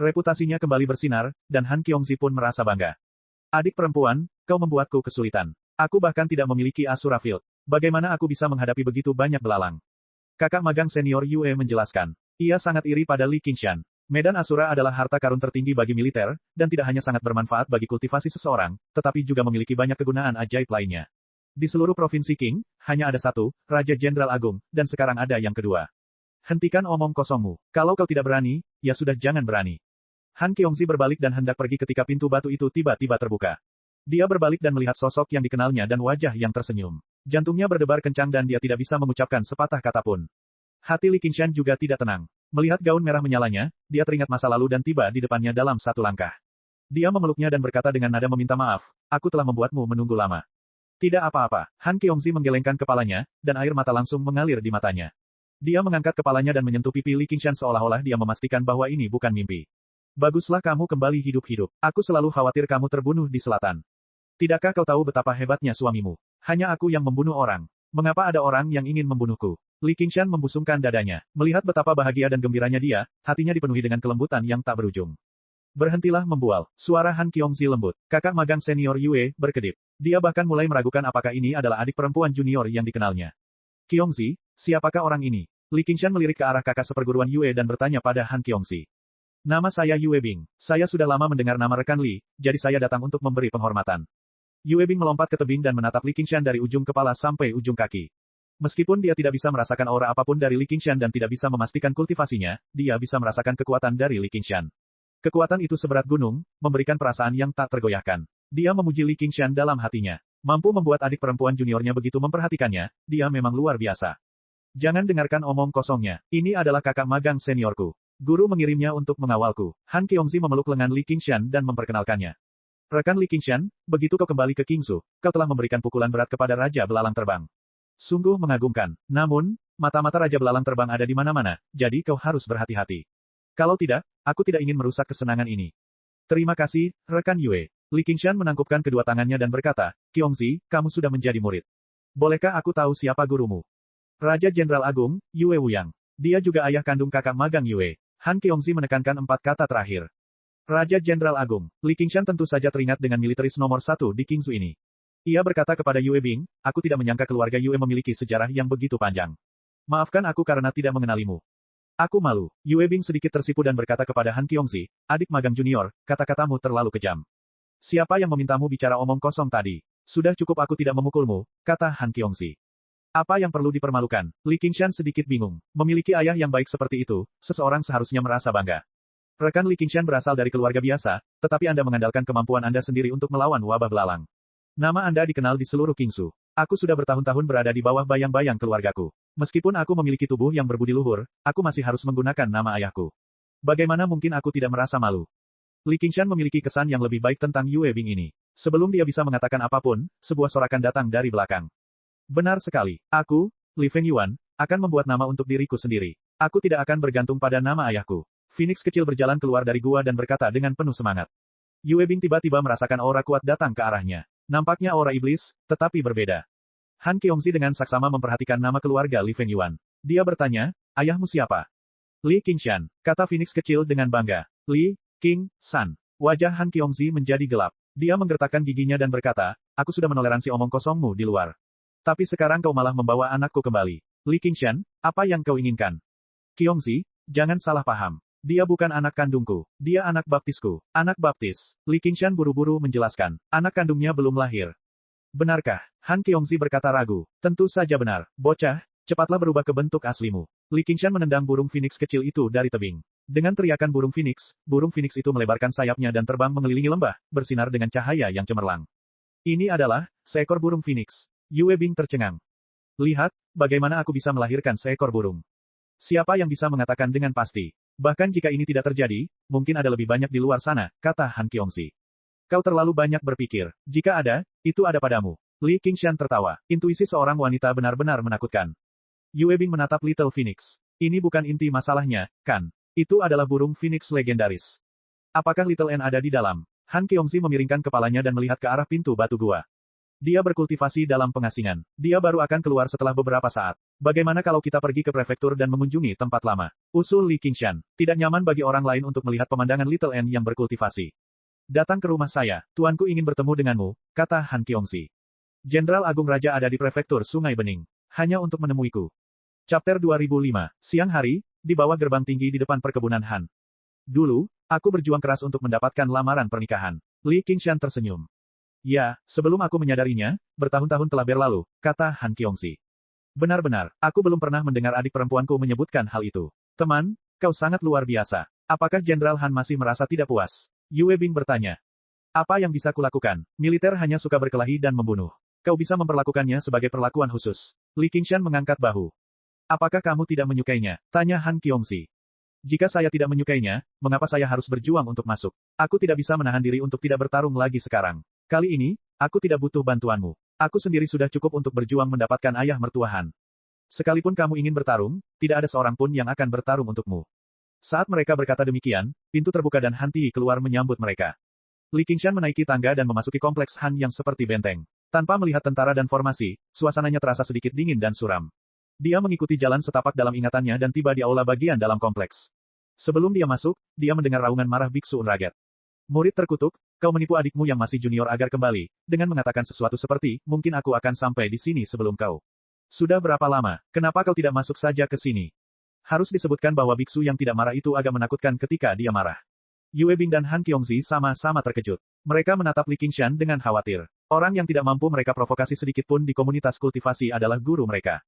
Reputasinya kembali bersinar, dan Han Qiongzi pun merasa bangga. Adik perempuan, kau membuatku kesulitan. Aku bahkan tidak memiliki Asura Field. Bagaimana aku bisa menghadapi begitu banyak belalang? Kakak magang senior Yue menjelaskan. Ia sangat iri pada Li Qingshan. Medan Asura adalah harta karun tertinggi bagi militer, dan tidak hanya sangat bermanfaat bagi kultivasi seseorang, tetapi juga memiliki banyak kegunaan ajaib lainnya. Di seluruh provinsi Qing, hanya ada satu, Raja Jenderal Agung, dan sekarang ada yang kedua. Hentikan omong kosongmu. Kalau kau tidak berani, ya sudah jangan berani. Han Qiongzi berbalik dan hendak pergi ketika pintu batu itu tiba-tiba terbuka. Dia berbalik dan melihat sosok yang dikenalnya dan wajah yang tersenyum. Jantungnya berdebar kencang dan dia tidak bisa mengucapkan sepatah kata pun. Hati Li Qingshan juga tidak tenang. Melihat gaun merah menyalanya, dia teringat masa lalu dan tiba di depannya dalam satu langkah. Dia memeluknya dan berkata dengan nada meminta maaf, aku telah membuatmu menunggu lama. Tidak apa-apa, Han Qiongzi menggelengkan kepalanya, dan air mata langsung mengalir di matanya. Dia mengangkat kepalanya dan menyentuh pipi Li Qingshan seolah-olah dia memastikan bahwa ini bukan mimpi. Baguslah kamu kembali hidup-hidup. Aku selalu khawatir kamu terbunuh di selatan. Tidakkah kau tahu betapa hebatnya suamimu? Hanya aku yang membunuh orang. Mengapa ada orang yang ingin membunuhku? Li Qingshan membusungkan dadanya. Melihat betapa bahagia dan gembiranya dia, hatinya dipenuhi dengan kelembutan yang tak berujung. Berhentilah membual. Suara Han Qiongzi lembut. Kakak magang senior Yue berkedip. Dia bahkan mulai meragukan apakah ini adalah adik perempuan junior yang dikenalnya. Qiongzi, siapakah orang ini? Li Qingshan melirik ke arah kakak seperguruan Yue dan bertanya pada Han Qiongzi. Nama saya Yue Bing. Saya sudah lama mendengar nama rekan Li, jadi saya datang untuk memberi penghormatan. Yue Bing melompat ke tebing dan menatap Li Qingshan dari ujung kepala sampai ujung kaki. Meskipun dia tidak bisa merasakan aura apapun dari Li Qingshan dan tidak bisa memastikan kultivasinya, dia bisa merasakan kekuatan dari Li Qingshan. Kekuatan itu seberat gunung, memberikan perasaan yang tak tergoyahkan. Dia memuji Li Qingshan dalam hatinya. Mampu membuat adik perempuan juniornya begitu memperhatikannya, dia memang luar biasa. Jangan dengarkan omong kosongnya. Ini adalah kakak magang seniorku. Guru mengirimnya untuk mengawalku. Han Qiongzi memeluk lengan Li Qingshan dan memperkenalkannya. Rekan Li Qingshan, begitu kau kembali ke Qingsu, kau telah memberikan pukulan berat kepada Raja Belalang Terbang. Sungguh mengagumkan. Namun, mata-mata Raja Belalang Terbang ada di mana-mana, jadi kau harus berhati-hati. Kalau tidak, aku tidak ingin merusak kesenangan ini. Terima kasih, rekan Yue. Li Qingshan menangkupkan kedua tangannya dan berkata, Qiongzi, kamu sudah menjadi murid. Bolehkah aku tahu siapa gurumu? Raja Jenderal Agung, Yue Wuyang. Dia juga ayah kandung kakak magang Yue. Han Qiongzi menekankan 4 kata terakhir. Raja Jenderal Agung. Li Qingshan tentu saja teringat dengan militeris nomor 1 di Qingsu ini. Ia berkata kepada Yue Bing, aku tidak menyangka keluarga Yue memiliki sejarah yang begitu panjang. Maafkan aku karena tidak mengenalimu. Aku malu. Yue Bing sedikit tersipu dan berkata kepada Han Qiongzi, adik magang junior, kata-katamu terlalu kejam. Siapa yang memintamu bicara omong kosong tadi? Sudah cukup aku tidak memukulmu, kata Han Qiongzi. Apa yang perlu dipermalukan? Li Qingshan sedikit bingung. Memiliki ayah yang baik seperti itu, seseorang seharusnya merasa bangga. Rekan Li Qingshan berasal dari keluarga biasa, tetapi Anda mengandalkan kemampuan Anda sendiri untuk melawan wabah belalang. Nama Anda dikenal di seluruh Qingsu. Aku sudah bertahun-tahun berada di bawah bayang-bayang keluargaku. Meskipun aku memiliki tubuh yang berbudi luhur, aku masih harus menggunakan nama ayahku. Bagaimana mungkin aku tidak merasa malu? Li Qingshan memiliki kesan yang lebih baik tentang Yue Bing ini. Sebelum dia bisa mengatakan apapun, sebuah sorakan datang dari belakang. Benar sekali. Aku, Li Fengyuan, akan membuat nama untuk diriku sendiri. Aku tidak akan bergantung pada nama ayahku. Phoenix kecil berjalan keluar dari gua dan berkata dengan penuh semangat. Yue Bing tiba-tiba merasakan aura kuat datang ke arahnya. Nampaknya aura iblis, tetapi berbeda. Han Qiongzi dengan saksama memperhatikan nama keluarga Li Fengyuan. Dia bertanya, ayahmu siapa? Li Qingshan, kata Phoenix kecil dengan bangga. Li, King, San. Wajah Han Qiongzi menjadi gelap. Dia menggertakkan giginya dan berkata, aku sudah menoleransi omong kosongmu di luar. Tapi sekarang kau malah membawa anakku kembali. Li Qingshan, apa yang kau inginkan? Qiongzi, jangan salah paham. Dia bukan anak kandungku. Dia anak baptisku. Anak baptis. Li Qingshan buru-buru menjelaskan. Anak kandungnya belum lahir. Benarkah? Han Qiongzi berkata ragu. Tentu saja benar. Bocah, cepatlah berubah ke bentuk aslimu. Li Qingshan menendang burung Phoenix kecil itu dari tebing. Dengan teriakan burung Phoenix itu melebarkan sayapnya dan terbang mengelilingi lembah, bersinar dengan cahaya yang cemerlang. Ini adalah seekor burung Phoenix. Yue Bing tercengang. Lihat, bagaimana aku bisa melahirkan seekor burung. Siapa yang bisa mengatakan dengan pasti? Bahkan jika ini tidak terjadi, mungkin ada lebih banyak di luar sana, kata Han Qiongzi. Kau terlalu banyak berpikir. Jika ada, itu ada padamu. Li Qingshan tertawa. Intuisi seorang wanita benar-benar menakutkan. Yue Bing menatap Little Phoenix. Ini bukan inti masalahnya, kan? Itu adalah burung Phoenix legendaris. Apakah Little N ada di dalam? Han Qiongzi memiringkan kepalanya dan melihat ke arah pintu batu gua. Dia berkultivasi dalam pengasingan. Dia baru akan keluar setelah beberapa saat. Bagaimana kalau kita pergi ke prefektur dan mengunjungi tempat lama? Usul Li Qingshan. Tidak nyaman bagi orang lain untuk melihat pemandangan Little N yang berkultivasi. Datang ke rumah saya. Tuanku ingin bertemu denganmu, kata Han Qiongzi. Jenderal Agung Raja ada di prefektur Sungai Bening. Hanya untuk menemuiku. Chapter 2005. Siang hari, di bawah gerbang tinggi di depan perkebunan Han. Dulu, aku berjuang keras untuk mendapatkan lamaran pernikahan. Li Qingshan tersenyum. Ya, sebelum aku menyadarinya, bertahun-tahun telah berlalu, kata Han Qiongzi. Benar-benar, aku belum pernah mendengar adik perempuanku menyebutkan hal itu. Teman, kau sangat luar biasa. Apakah Jenderal Han masih merasa tidak puas? Yue Bing bertanya. Apa yang bisa kulakukan? Militer hanya suka berkelahi dan membunuh. Kau bisa memperlakukannya sebagai perlakuan khusus. Li Qingshan mengangkat bahu. Apakah kamu tidak menyukainya? Tanya Han Qiongzi. Jika saya tidak menyukainya, mengapa saya harus berjuang untuk masuk? Aku tidak bisa menahan diri untuk tidak bertarung lagi sekarang. Kali ini, aku tidak butuh bantuanmu. Aku sendiri sudah cukup untuk berjuang mendapatkan ayah mertua Han. Sekalipun kamu ingin bertarung, tidak ada seorang pun yang akan bertarung untukmu. Saat mereka berkata demikian, pintu terbuka dan Han Ti keluar menyambut mereka. Li Qingshan menaiki tangga dan memasuki kompleks Han yang seperti benteng. Tanpa melihat tentara dan formasi, suasananya terasa sedikit dingin dan suram. Dia mengikuti jalan setapak dalam ingatannya dan tiba di aula bagian dalam kompleks. Sebelum dia masuk, dia mendengar raungan marah biksu Unraget. Murid terkutuk, kau menipu adikmu yang masih junior agar kembali, dengan mengatakan sesuatu seperti, mungkin aku akan sampai di sini sebelum kau. Sudah berapa lama, kenapa kau tidak masuk saja ke sini? Harus disebutkan bahwa biksu yang tidak marah itu agak menakutkan ketika dia marah. Yue Bing dan Han Qiongzi sama-sama terkejut. Mereka menatap Li Qingshan dengan khawatir. Orang yang tidak mampu mereka provokasi sedikit pun di komunitas kultivasi adalah guru mereka.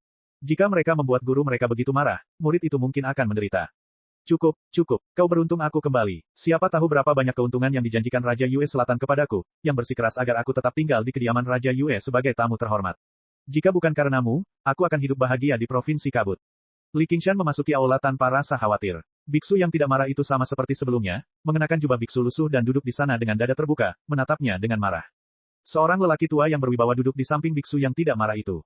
Jika mereka membuat guru mereka begitu marah, murid itu mungkin akan menderita. Cukup, cukup. Kau beruntung aku kembali. Siapa tahu berapa banyak keuntungan yang dijanjikan Raja Yue Selatan kepadaku, yang bersikeras agar aku tetap tinggal di kediaman Raja Yue sebagai tamu terhormat. Jika bukan karenamu, aku akan hidup bahagia di Provinsi Kabut. Li Qingshan memasuki aula tanpa rasa khawatir. Biksu yang tidak marah itu sama seperti sebelumnya, mengenakan jubah biksu lusuh dan duduk di sana dengan dada terbuka, menatapnya dengan marah. Seorang lelaki tua yang berwibawa duduk di samping biksu yang tidak marah itu.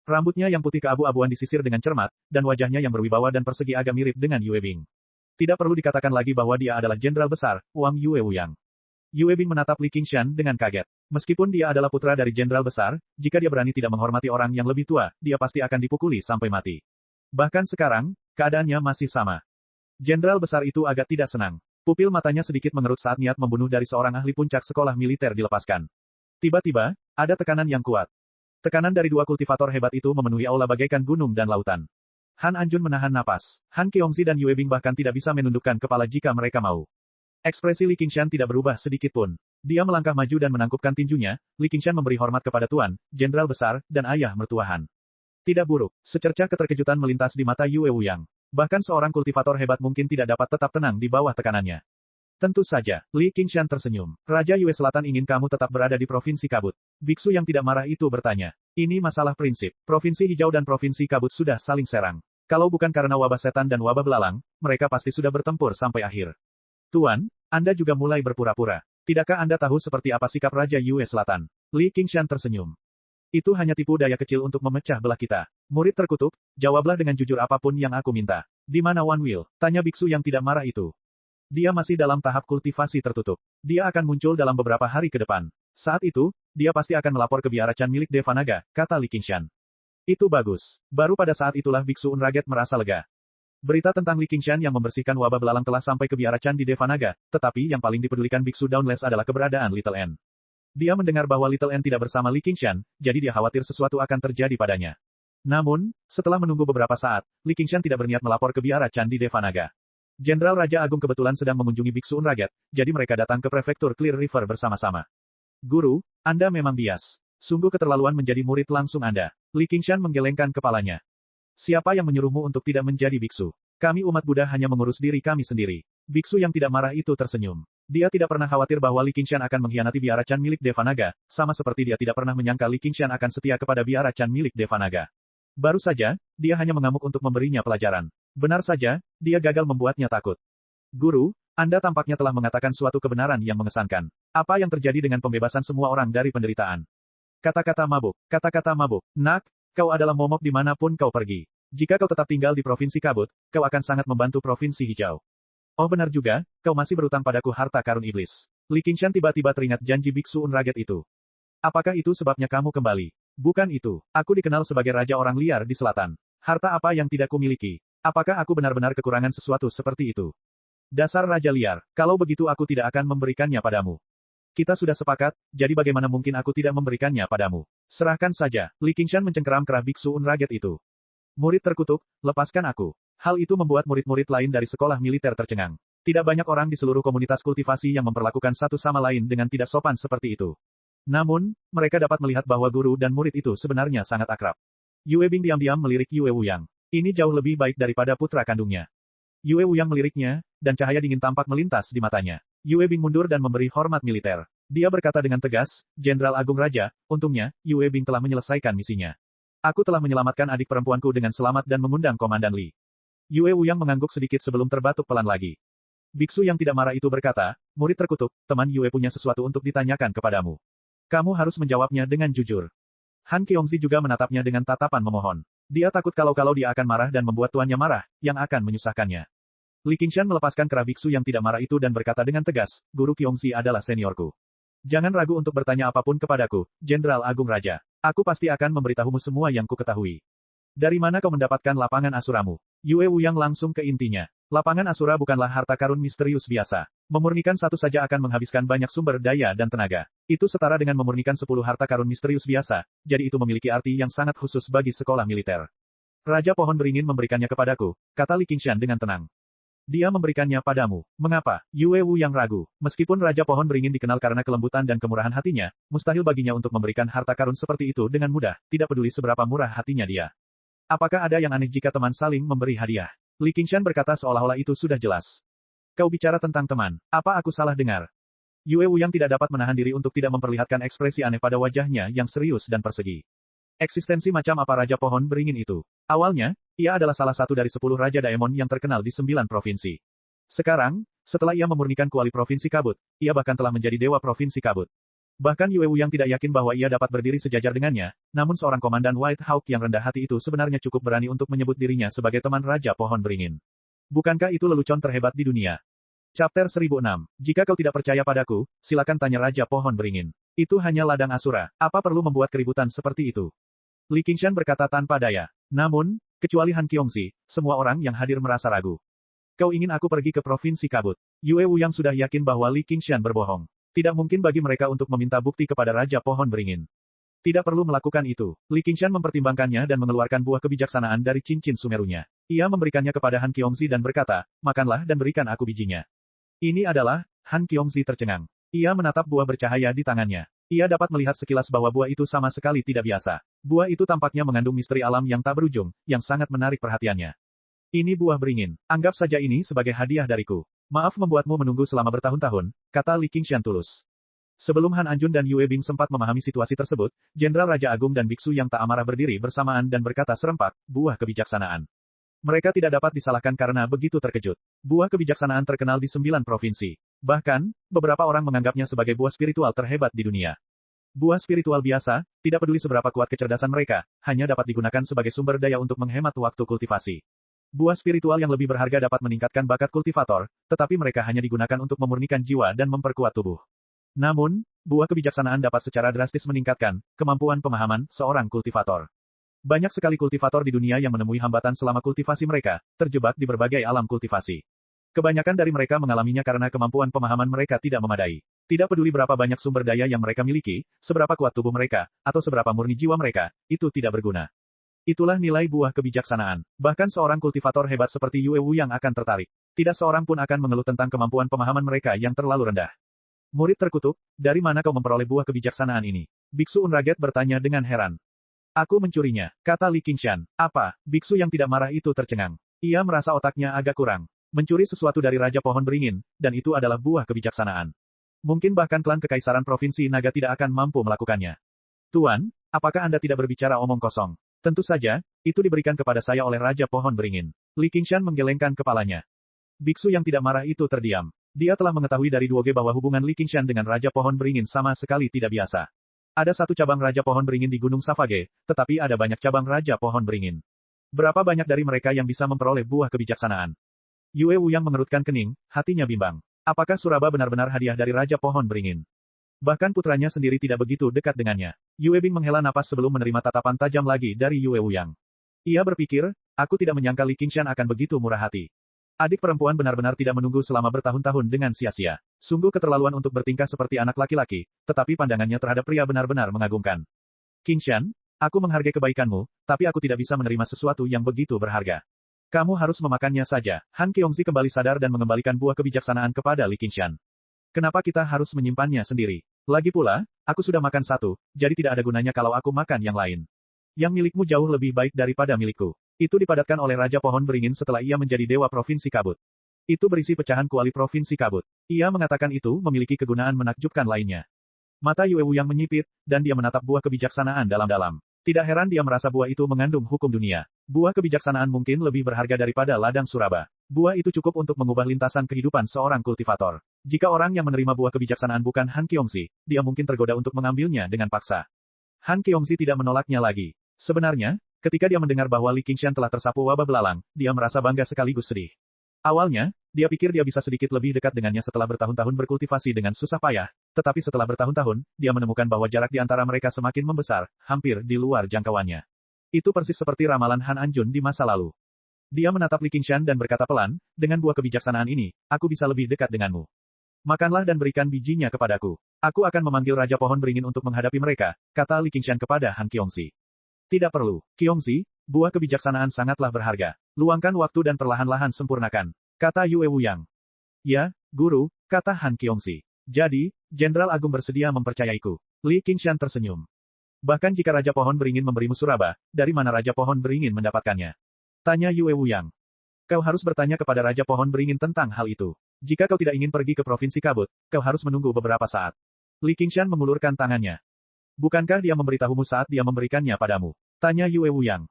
Rambutnya yang putih keabu-abuan disisir dengan cermat, dan wajahnya yang berwibawa dan persegi agak mirip dengan Yue Bing. Tidak perlu dikatakan lagi bahwa dia adalah jenderal besar, Wang Yue Wuyang. Yue Bing menatap Li Qingshan dengan kaget. Meskipun dia adalah putra dari jenderal besar, jika dia berani tidak menghormati orang yang lebih tua, dia pasti akan dipukuli sampai mati. Bahkan sekarang, keadaannya masih sama. Jenderal besar itu agak tidak senang. Pupil matanya sedikit mengerut saat niat membunuh dari seorang ahli puncak sekolah militer dilepaskan. Tiba-tiba, ada tekanan yang kuat. Tekanan dari dua kultivator hebat itu memenuhi aula bagaikan gunung dan lautan. Han Anjun menahan napas. Han Qiongzi dan Yue Bing bahkan tidak bisa menundukkan kepala jika mereka mau. Ekspresi Li Qingshan tidak berubah sedikit pun. Dia melangkah maju dan menangkupkan tinjunya. Li Qingshan memberi hormat kepada tuan, jenderal besar, dan ayah mertua Han. Tidak buruk. Secercah keterkejutan melintas di mata Yue Wuyang. Bahkan seorang kultivator hebat mungkin tidak dapat tetap tenang di bawah tekanannya. Tentu saja, Li Qingshan tersenyum. Raja Yue Selatan ingin kamu tetap berada di Provinsi Kabut. Biksu yang tidak marah itu bertanya. Ini masalah prinsip. Provinsi Hijau dan Provinsi Kabut sudah saling serang. Kalau bukan karena wabah setan dan wabah belalang, mereka pasti sudah bertempur sampai akhir. Tuan, Anda juga mulai berpura-pura. Tidakkah Anda tahu seperti apa sikap Raja Yue Selatan? Li Qingshan tersenyum. Itu hanya tipu daya kecil untuk memecah belah kita. Murid terkutuk, jawablah dengan jujur apapun yang aku minta. Di mana Wan Will? Tanya biksu yang tidak marah itu. Dia masih dalam tahap kultivasi tertutup. Dia akan muncul dalam beberapa hari ke depan. Saat itu, dia pasti akan melapor ke biara Chan milik Devanaga, kata Li Qingshan. Itu bagus. Baru pada saat itulah biksu Unraget merasa lega. Berita tentang Li Qingshan yang membersihkan wabah belalang telah sampai ke biara Chan di Devanaga, tetapi yang paling dipedulikan biksu Dauntless adalah keberadaan Little N. Dia mendengar bahwa Little N tidak bersama Li Qingshan, jadi dia khawatir sesuatu akan terjadi padanya. Namun, setelah menunggu beberapa saat, Li Qingshan tidak berniat melapor ke biara Chan di Devanaga. Jenderal Raja Agung kebetulan sedang mengunjungi biksu Unraget, jadi mereka datang ke prefektur Clear River bersama-sama. Guru, Anda memang bias. Sungguh keterlaluan menjadi murid langsung Anda. Li Qingshan menggelengkan kepalanya. Siapa yang menyuruhmu untuk tidak menjadi biksu? Kami umat Buddha hanya mengurus diri kami sendiri. Biksu yang tidak marah itu tersenyum. Dia tidak pernah khawatir bahwa Li Qingshan akan mengkhianati biara Chan milik Devanaga, sama seperti dia tidak pernah menyangka Li Qingshan akan setia kepada biara Chan milik Devanaga. Baru saja, dia hanya mengamuk untuk memberinya pelajaran. Benar saja, dia gagal membuatnya takut. Guru, Anda tampaknya telah mengatakan suatu kebenaran yang mengesankan. Apa yang terjadi dengan pembebasan semua orang dari penderitaan? Kata-kata mabuk. Kata-kata mabuk. Nak, kau adalah momok dimanapun kau pergi. Jika kau tetap tinggal di Provinsi Kabut, kau akan sangat membantu Provinsi Hijau. Oh benar juga, kau masih berutang padaku harta karun iblis. Li Qingshan tiba-tiba teringat janji biksu Unraget itu. Apakah itu sebabnya kamu kembali? Bukan itu. Aku dikenal sebagai raja orang liar di selatan. Harta apa yang tidak kumiliki? Apakah aku benar-benar kekurangan sesuatu seperti itu? Dasar raja liar. Kalau begitu aku tidak akan memberikannya padamu. Kita sudah sepakat, jadi bagaimana mungkin aku tidak memberikannya padamu? Serahkan saja. Li Qingshan mencengkeram kerah biksu Unraget itu. Murid terkutuk, lepaskan aku. Hal itu membuat murid-murid lain dari sekolah militer tercengang. Tidak banyak orang di seluruh komunitas kultivasi yang memperlakukan satu sama lain dengan tidak sopan seperti itu. Namun, mereka dapat melihat bahwa guru dan murid itu sebenarnya sangat akrab. Yue Bing diam-diam melirik Yue Wuyang. Ini jauh lebih baik daripada putra kandungnya. Yue Wuyang meliriknya, dan cahaya dingin tampak melintas di matanya. Yue Bing mundur dan memberi hormat militer. Dia berkata dengan tegas, Jenderal Agung Raja, untungnya, Yue Bing telah menyelesaikan misinya. Aku telah menyelamatkan adik perempuanku dengan selamat dan mengundang Komandan Li. Yue Wuyang mengangguk sedikit sebelum terbatuk pelan lagi. Biksu yang tidak marah itu berkata, murid terkutuk, teman Yue punya sesuatu untuk ditanyakan kepadamu. Kamu harus menjawabnya dengan jujur. Han Qiongzi juga menatapnya dengan tatapan memohon. Dia takut kalau dia akan marah dan membuat tuannya marah, yang akan menyusahkannya. Li Qingshan melepaskan kerah biksu yang tidak marah itu dan berkata dengan tegas, Guru Qiongzi adalah seniorku. Jangan ragu untuk bertanya apapun kepadaku, Jenderal Agung Raja. Aku pasti akan memberitahumu semua yang ku ketahui. Dari mana kau mendapatkan lapangan asuramu? Yue Wuyang langsung ke intinya. Lapangan asura bukanlah harta karun misterius biasa. Memurnikan satu saja akan menghabiskan banyak sumber daya dan tenaga. Itu setara dengan memurnikan 10 harta karun misterius biasa, jadi itu memiliki arti yang sangat khusus bagi sekolah militer. Raja Pohon Beringin memberikannya kepadaku, kata Li Qingshan dengan tenang. Dia memberikannya padamu. Mengapa? Yue Wuyang ragu. Meskipun Raja Pohon Beringin dikenal karena kelembutan dan kemurahan hatinya, mustahil baginya untuk memberikan harta karun seperti itu dengan mudah, tidak peduli seberapa murah hatinya dia. Apakah ada yang aneh jika teman saling memberi hadiah? Li Qingshan berkata seolah-olah itu sudah jelas. Kau bicara tentang teman. Apa aku salah dengar? Yue Wuyang tidak dapat menahan diri untuk tidak memperlihatkan ekspresi aneh pada wajahnya yang serius dan persegi. Eksistensi macam apa Raja Pohon Beringin itu? Awalnya, ia adalah salah satu dari 10 Raja Daemon yang terkenal di 9 provinsi. Sekarang, setelah ia memurnikan kuali Provinsi Kabut, ia bahkan telah menjadi Dewa Provinsi Kabut. Bahkan Yue Wuyang tidak yakin bahwa ia dapat berdiri sejajar dengannya, namun seorang komandan White Hawk yang rendah hati itu sebenarnya cukup berani untuk menyebut dirinya sebagai teman Raja Pohon Beringin. Bukankah itu lelucon terhebat di dunia? Chapter 1006. Jika kau tidak percaya padaku, silakan tanya Raja Pohon Beringin. Itu hanya ladang Asura, apa perlu membuat keributan seperti itu? Li Qingshan berkata tanpa daya. Namun, kecuali Han Qiongxi, semua orang yang hadir merasa ragu. Kau ingin aku pergi ke Provinsi Kabut? Yue Wuyang sudah yakin bahwa Li Qingshan berbohong. Tidak mungkin bagi mereka untuk meminta bukti kepada Raja Pohon Beringin. Tidak perlu melakukan itu. Li Qingshan mempertimbangkannya dan mengeluarkan buah kebijaksanaan dari cincin sumerunya. Ia memberikannya kepada Han Qiongxi dan berkata, makanlah dan berikan aku bijinya. Ini adalah, Han Qiongxi tercengang. Ia menatap buah bercahaya di tangannya. Ia dapat melihat sekilas bahwa buah itu sama sekali tidak biasa. Buah itu tampaknya mengandung misteri alam yang tak berujung, yang sangat menarik perhatiannya. Ini buah beringin. Anggap saja ini sebagai hadiah dariku. Maaf membuatmu menunggu selama bertahun-tahun, kata Li Qingshan tulus. Sebelum Han Anjun dan Yue Bing sempat memahami situasi tersebut, Jenderal Raja Agung dan biksu yang tak amarah berdiri bersamaan dan berkata serempak, buah kebijaksanaan. Mereka tidak dapat disalahkan karena begitu terkejut. Buah kebijaksanaan terkenal di 9 provinsi. Bahkan, beberapa orang menganggapnya sebagai buah spiritual terhebat di dunia. Buah spiritual biasa, tidak peduli seberapa kuat kecerdasan mereka, hanya dapat digunakan sebagai sumber daya untuk menghemat waktu kultivasi. Buah spiritual yang lebih berharga dapat meningkatkan bakat kultivator, tetapi mereka hanya digunakan untuk memurnikan jiwa dan memperkuat tubuh. Namun, buah kebijaksanaan dapat secara drastis meningkatkan kemampuan pemahaman seorang kultivator. Banyak sekali kultivator di dunia yang menemui hambatan selama kultivasi mereka, terjebak di berbagai alam kultivasi. Kebanyakan dari mereka mengalaminya karena kemampuan pemahaman mereka tidak memadai. Tidak peduli berapa banyak sumber daya yang mereka miliki, seberapa kuat tubuh mereka, atau seberapa murni jiwa mereka, itu tidak berguna. Itulah nilai buah kebijaksanaan. Bahkan seorang kultivator hebat seperti Yue Wuyang akan tertarik. Tidak seorang pun akan mengeluh tentang kemampuan pemahaman mereka yang terlalu rendah. Murid terkutuk, dari mana kau memperoleh buah kebijaksanaan ini? Biksu Unraget bertanya dengan heran. Aku mencurinya, kata Li Qingshan. Apa? Biksu yang tidak marah itu tercengang. Ia merasa otaknya agak kurang. Mencuri sesuatu dari Raja Pohon Beringin, dan itu adalah buah kebijaksanaan. Mungkin bahkan klan Kekaisaran Provinsi Naga tidak akan mampu melakukannya. Tuan, apakah Anda tidak berbicara omong kosong? Tentu saja, itu diberikan kepada saya oleh Raja Pohon Beringin. Li Qingshan menggelengkan kepalanya. Biksu yang tidak marah itu terdiam. Dia telah mengetahui dari Duoge bahwa hubungan Li Qingshan dengan Raja Pohon Beringin sama sekali tidak biasa. Ada satu cabang Raja Pohon Beringin di Gunung Savage, tetapi ada banyak cabang Raja Pohon Beringin. Berapa banyak dari mereka yang bisa memperoleh buah kebijaksanaan? Yue Wuyang mengerutkan kening, hatinya bimbang. Apakah Suraba benar-benar hadiah dari Raja Pohon Beringin? Bahkan putranya sendiri tidak begitu dekat dengannya. Yue Bing menghela napas sebelum menerima tatapan tajam lagi dari Yue Wuyang. Ia berpikir, aku tidak menyangka Li Qingshan akan begitu murah hati. Adik perempuan benar-benar tidak menunggu selama bertahun-tahun dengan sia-sia. Sungguh keterlaluan untuk bertingkah seperti anak laki-laki, tetapi pandangannya terhadap pria benar-benar mengagumkan. Qingshan, aku menghargai kebaikanmu, tapi aku tidak bisa menerima sesuatu yang begitu berharga. Kamu harus memakannya saja. Han Qiongxi kembali sadar dan mengembalikan buah kebijaksanaan kepada Li Qingshan. Kenapa kita harus menyimpannya sendiri? Lagi pula, aku sudah makan satu, jadi tidak ada gunanya kalau aku makan yang lain. Yang milikmu jauh lebih baik daripada milikku. Itu dipadatkan oleh Raja Pohon Beringin setelah ia menjadi Dewa Provinsi Kabut. Itu berisi pecahan kuali Provinsi Kabut. Ia mengatakan itu memiliki kegunaan menakjubkan lainnya. Mata Yue Wuyang menyipit, dan dia menatap buah kebijaksanaan dalam-dalam. Tidak heran dia merasa buah itu mengandung hukum dunia. Buah kebijaksanaan mungkin lebih berharga daripada ladang Suraba. Buah itu cukup untuk mengubah lintasan kehidupan seorang kultivator. Jika orang yang menerima buah kebijaksanaan bukan Han Qiongxi, dia mungkin tergoda untuk mengambilnya dengan paksa. Han Qiongxi tidak menolaknya lagi. Sebenarnya, ketika dia mendengar bahwa Li Qingshan telah tersapu wabah belalang, dia merasa bangga sekaligus sedih. Awalnya, dia pikir dia bisa sedikit lebih dekat dengannya setelah bertahun-tahun berkultivasi dengan susah payah, tetapi setelah bertahun-tahun, dia menemukan bahwa jarak di antara mereka semakin membesar, hampir di luar jangkauannya. Itu persis seperti ramalan Han Anjun di masa lalu. Dia menatap Li Qingshan dan berkata pelan, dengan buah kebijaksanaan ini, aku bisa lebih dekat denganmu. Makanlah dan berikan bijinya kepadaku. Aku akan memanggil Raja Pohon Beringin untuk menghadapi mereka, kata Li Qingshan kepada Han Qiongxi. Tidak perlu, Qiongxi, buah kebijaksanaan sangatlah berharga. Luangkan waktu dan perlahan-lahan sempurnakan, kata Yue Wuyang. Ya, Guru, kata Han Qiongxi. Jadi, Jenderal Agung bersedia mempercayaiku. Li Qingshan tersenyum. Bahkan jika Raja Pohon Beringin memberimu Suraba, dari mana Raja Pohon Beringin mendapatkannya? Tanya Yue Wuyang. Kau harus bertanya kepada Raja Pohon Beringin tentang hal itu. Jika kau tidak ingin pergi ke Provinsi Kabut, kau harus menunggu beberapa saat. Li Qingshan mengulurkan tangannya. Bukankah dia memberitahumu saat dia memberikannya padamu? Tanya Yue Wuyang.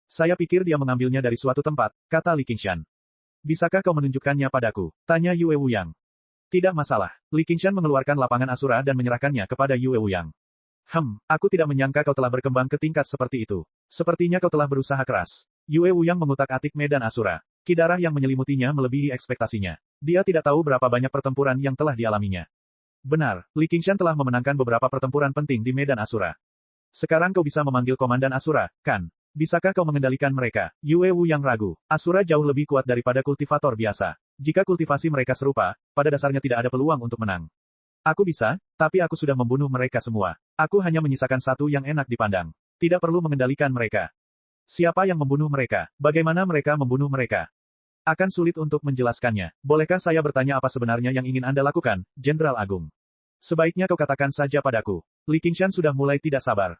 Saya pikir dia mengambilnya dari suatu tempat, kata Li Qingshan. Bisakah kau menunjukkannya padaku? Tanya Yue Wuyang. Tidak masalah. Li Qingshan mengeluarkan lapangan Asura dan menyerahkannya kepada Yue Wuyang. Aku tidak menyangka kau telah berkembang ke tingkat seperti itu. Sepertinya kau telah berusaha keras. Yue Wuyang mengutak-atik medan Asura. Kidarah yang menyelimutinya melebihi ekspektasinya. Dia tidak tahu berapa banyak pertempuran yang telah dialaminya. Benar, Li Qingshan telah memenangkan beberapa pertempuran penting di medan Asura. Sekarang kau bisa memanggil komandan Asura, kan? Bisakah kau mengendalikan mereka? Yue Wuyang ragu. Asura jauh lebih kuat daripada kultivator biasa. Jika kultivasi mereka serupa, pada dasarnya tidak ada peluang untuk menang. Aku bisa, tapi aku sudah membunuh mereka semua. Aku hanya menyisakan satu yang enak dipandang. Tidak perlu mengendalikan mereka. Siapa yang membunuh mereka? Bagaimana mereka membunuh mereka? Akan sulit untuk menjelaskannya. Bolehkah saya bertanya apa sebenarnya yang ingin Anda lakukan, Jenderal Agung? Sebaiknya kau katakan saja padaku. Li Qingshan sudah mulai tidak sabar.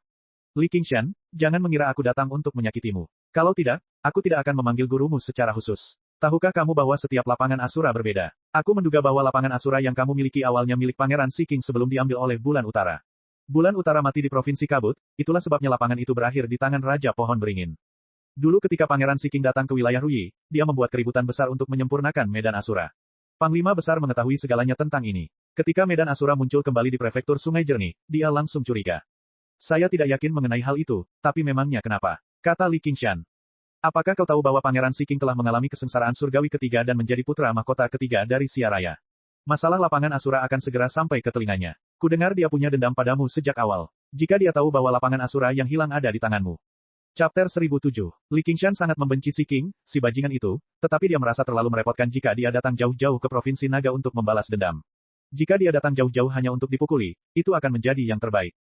Li Qingshan, jangan mengira aku datang untuk menyakitimu. Kalau tidak, aku tidak akan memanggil gurumu secara khusus. Tahukah kamu bahwa setiap lapangan Asura berbeda? Aku menduga bahwa lapangan Asura yang kamu miliki awalnya milik Pangeran Seeking sebelum diambil oleh Bulan Utara. Bulan Utara mati di Provinsi Kabut, itulah sebabnya lapangan itu berakhir di tangan Raja Pohon Beringin. Dulu ketika Pangeran Seeking datang ke wilayah Ruyi, dia membuat keributan besar untuk menyempurnakan medan Asura. Panglima besar mengetahui segalanya tentang ini. Ketika medan Asura muncul kembali di prefektur Sungai Jernih, dia langsung curiga. Saya tidak yakin mengenai hal itu, tapi memangnya kenapa? Kata Li Qingshan. Apakah kau tahu bahwa Pangeran Seeking telah mengalami kesengsaraan surgawi ketiga dan menjadi putra mahkota ketiga dari Xia Raya? Masalah lapangan Asura akan segera sampai ke telinganya. Kudengar dia punya dendam padamu sejak awal. Jika dia tahu bahwa lapangan Asura yang hilang ada di tanganmu. Chapter 1007. Li Qingshan sangat membenci Seeking, si bajingan itu, tetapi dia merasa terlalu merepotkan jika dia datang jauh-jauh ke Provinsi Naga untuk membalas dendam. Jika dia datang jauh-jauh hanya untuk dipukuli, itu akan menjadi yang terbaik.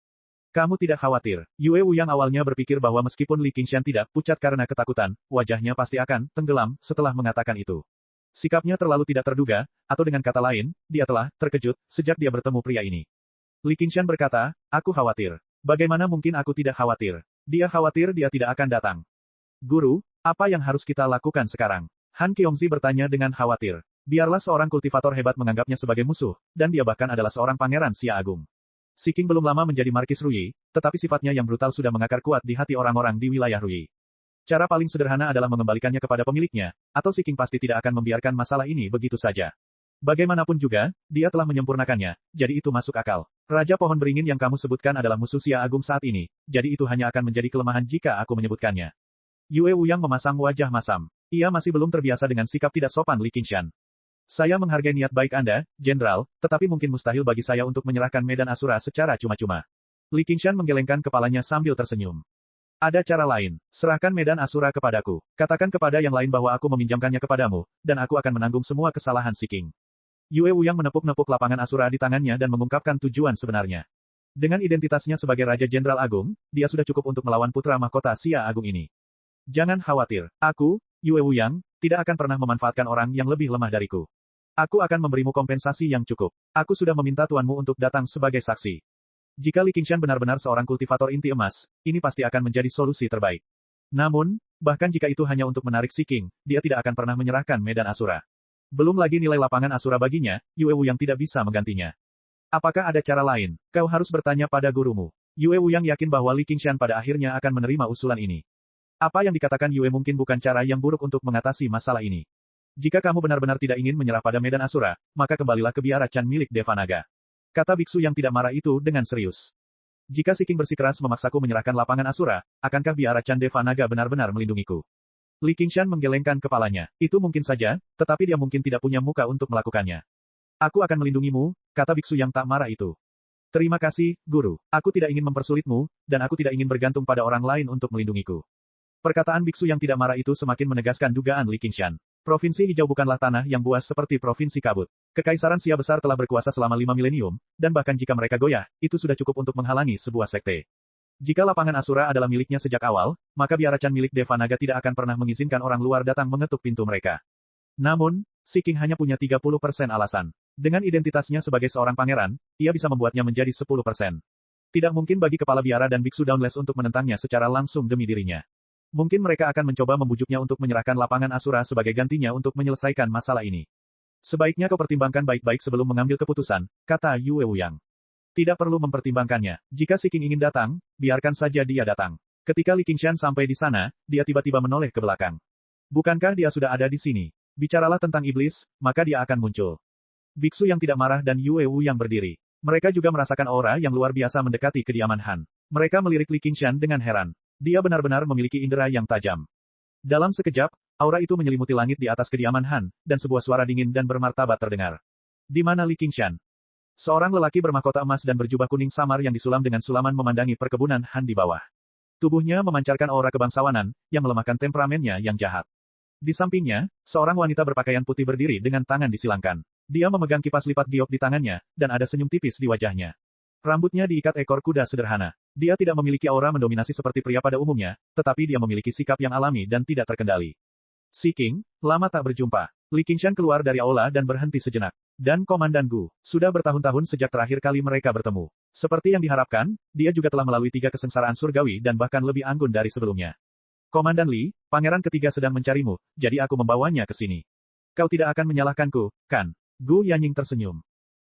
Kamu tidak khawatir. Yue Wuyang awalnya berpikir bahwa meskipun Li Qingshan tidak pucat karena ketakutan, wajahnya pasti akan tenggelam setelah mengatakan itu. Sikapnya terlalu tidak terduga, atau dengan kata lain, dia telah terkejut sejak dia bertemu pria ini. Li Qingshan berkata, aku khawatir. Bagaimana mungkin aku tidak khawatir? Dia khawatir dia tidak akan datang. Guru, apa yang harus kita lakukan sekarang? Han Qiongzi bertanya dengan khawatir. Biarlah seorang kultivator hebat menganggapnya sebagai musuh, dan dia bahkan adalah seorang pangeran Xia Agung. Seeking belum lama menjadi Markis Ruyi, tetapi sifatnya yang brutal sudah mengakar kuat di hati orang-orang di wilayah Ruyi. Cara paling sederhana adalah mengembalikannya kepada pemiliknya, atau Seeking pasti tidak akan membiarkan masalah ini begitu saja. Bagaimanapun juga, dia telah menyempurnakannya, jadi itu masuk akal. Raja Pohon Beringin yang kamu sebutkan adalah musuh Xia Agung saat ini, jadi itu hanya akan menjadi kelemahan jika aku menyebutkannya. Yue Wuyang memasang wajah masam. Ia masih belum terbiasa dengan sikap tidak sopan Li Qingshan. Saya menghargai niat baik Anda, Jenderal, tetapi mungkin mustahil bagi saya untuk menyerahkan medan Asura secara cuma-cuma. Li Qingshan menggelengkan kepalanya sambil tersenyum. Ada cara lain. Serahkan medan Asura kepadaku. Katakan kepada yang lain bahwa aku meminjamkannya kepadamu, dan aku akan menanggung semua kesalahan Seeking. Yue Wuyang menepuk-nepuk lapangan Asura di tangannya dan mengungkapkan tujuan sebenarnya. Dengan identitasnya sebagai Raja Jenderal Agung, dia sudah cukup untuk melawan putra mahkota Xia Agung ini. Jangan khawatir. Aku, Yue Wuyang, tidak akan pernah memanfaatkan orang yang lebih lemah dariku. Aku akan memberimu kompensasi yang cukup. Aku sudah meminta tuanmu untuk datang sebagai saksi. Jika Li Qingshan benar-benar seorang kultivator inti emas, ini pasti akan menjadi solusi terbaik. Namun, bahkan jika itu hanya untuk menarik Seeking, dia tidak akan pernah menyerahkan medan Asura. Belum lagi nilai lapangan Asura baginya, Yue Wuyang tidak bisa menggantinya. Apakah ada cara lain? Kau harus bertanya pada gurumu. Yue Wuyang yakin bahwa Li Qingshan pada akhirnya akan menerima usulan ini. Apa yang dikatakan Yue mungkin bukan cara yang buruk untuk mengatasi masalah ini. Jika kamu benar-benar tidak ingin menyerah pada medan Asura, maka kembalilah ke biara Chan milik Devanaga. Kata biksu yang tidak marah itu dengan serius. Jika Seeking bersikeras memaksaku menyerahkan lapangan Asura, akankah biara Chan Devanaga benar-benar melindungiku? Li Qingshan menggelengkan kepalanya. Itu mungkin saja, tetapi dia mungkin tidak punya muka untuk melakukannya. Aku akan melindungimu, kata biksu yang tak marah itu. Terima kasih, Guru. Aku tidak ingin mempersulitmu, dan aku tidak ingin bergantung pada orang lain untuk melindungiku. Perkataan biksu yang tidak marah itu semakin menegaskan dugaan Li Qingshan. Provinsi hijau bukanlah tanah yang buas seperti Provinsi Kabut. Kekaisaran Xia besar telah berkuasa selama 5 milenium, dan bahkan jika mereka goyah, itu sudah cukup untuk menghalangi sebuah sekte. Jika lapangan Asura adalah miliknya sejak awal, maka biara Chan milik Devanaga tidak akan pernah mengizinkan orang luar datang mengetuk pintu mereka. Namun, Seeking hanya punya 30% alasan. Dengan identitasnya sebagai seorang pangeran, ia bisa membuatnya menjadi 10%. Tidak mungkin bagi kepala biara dan biksu Dauntless untuk menentangnya secara langsung demi dirinya. Mungkin mereka akan mencoba membujuknya untuk menyerahkan lapangan Asura sebagai gantinya untuk menyelesaikan masalah ini. Sebaiknya kau pertimbangkan baik-baik sebelum mengambil keputusan, kata Yue Wuyang. Tidak perlu mempertimbangkannya. Jika Si King ingin datang, biarkan saja dia datang. Ketika Li Qingshan sampai di sana, dia tiba-tiba menoleh ke belakang. Bukankah dia sudah ada di sini? Bicaralah tentang iblis, maka dia akan muncul. Biksu yang tidak marah dan Yue Wu yang berdiri. Mereka juga merasakan aura yang luar biasa mendekati kediaman Han. Mereka melirik Li Qingshan dengan heran. Dia benar-benar memiliki indera yang tajam. Dalam sekejap, aura itu menyelimuti langit di atas kediaman Han, dan sebuah suara dingin dan bermartabat terdengar. Di mana Li Qingshan? Seorang lelaki bermahkota emas dan berjubah kuning samar yang disulam dengan sulaman memandangi perkebunan Han di bawah. Tubuhnya memancarkan aura kebangsawanan, yang melemahkan temperamennya yang jahat. Di sampingnya, seorang wanita berpakaian putih berdiri dengan tangan disilangkan. Dia memegang kipas lipat giok di tangannya, dan ada senyum tipis di wajahnya. Rambutnya diikat ekor kuda sederhana. Dia tidak memiliki aura mendominasi seperti pria pada umumnya, tetapi dia memiliki sikap yang alami dan tidak terkendali. Si King, lama tak berjumpa. Li Qingshan keluar dari aula dan berhenti sejenak. Dan Komandan Gu, sudah bertahun-tahun sejak terakhir kali mereka bertemu. Seperti yang diharapkan, dia juga telah melalui 3 kesengsaraan surgawi dan bahkan lebih anggun dari sebelumnya. Komandan Li, Pangeran Ketiga sedang mencarimu, jadi aku membawanya ke sini. Kau tidak akan menyalahkanku, kan? Gu Yanying tersenyum.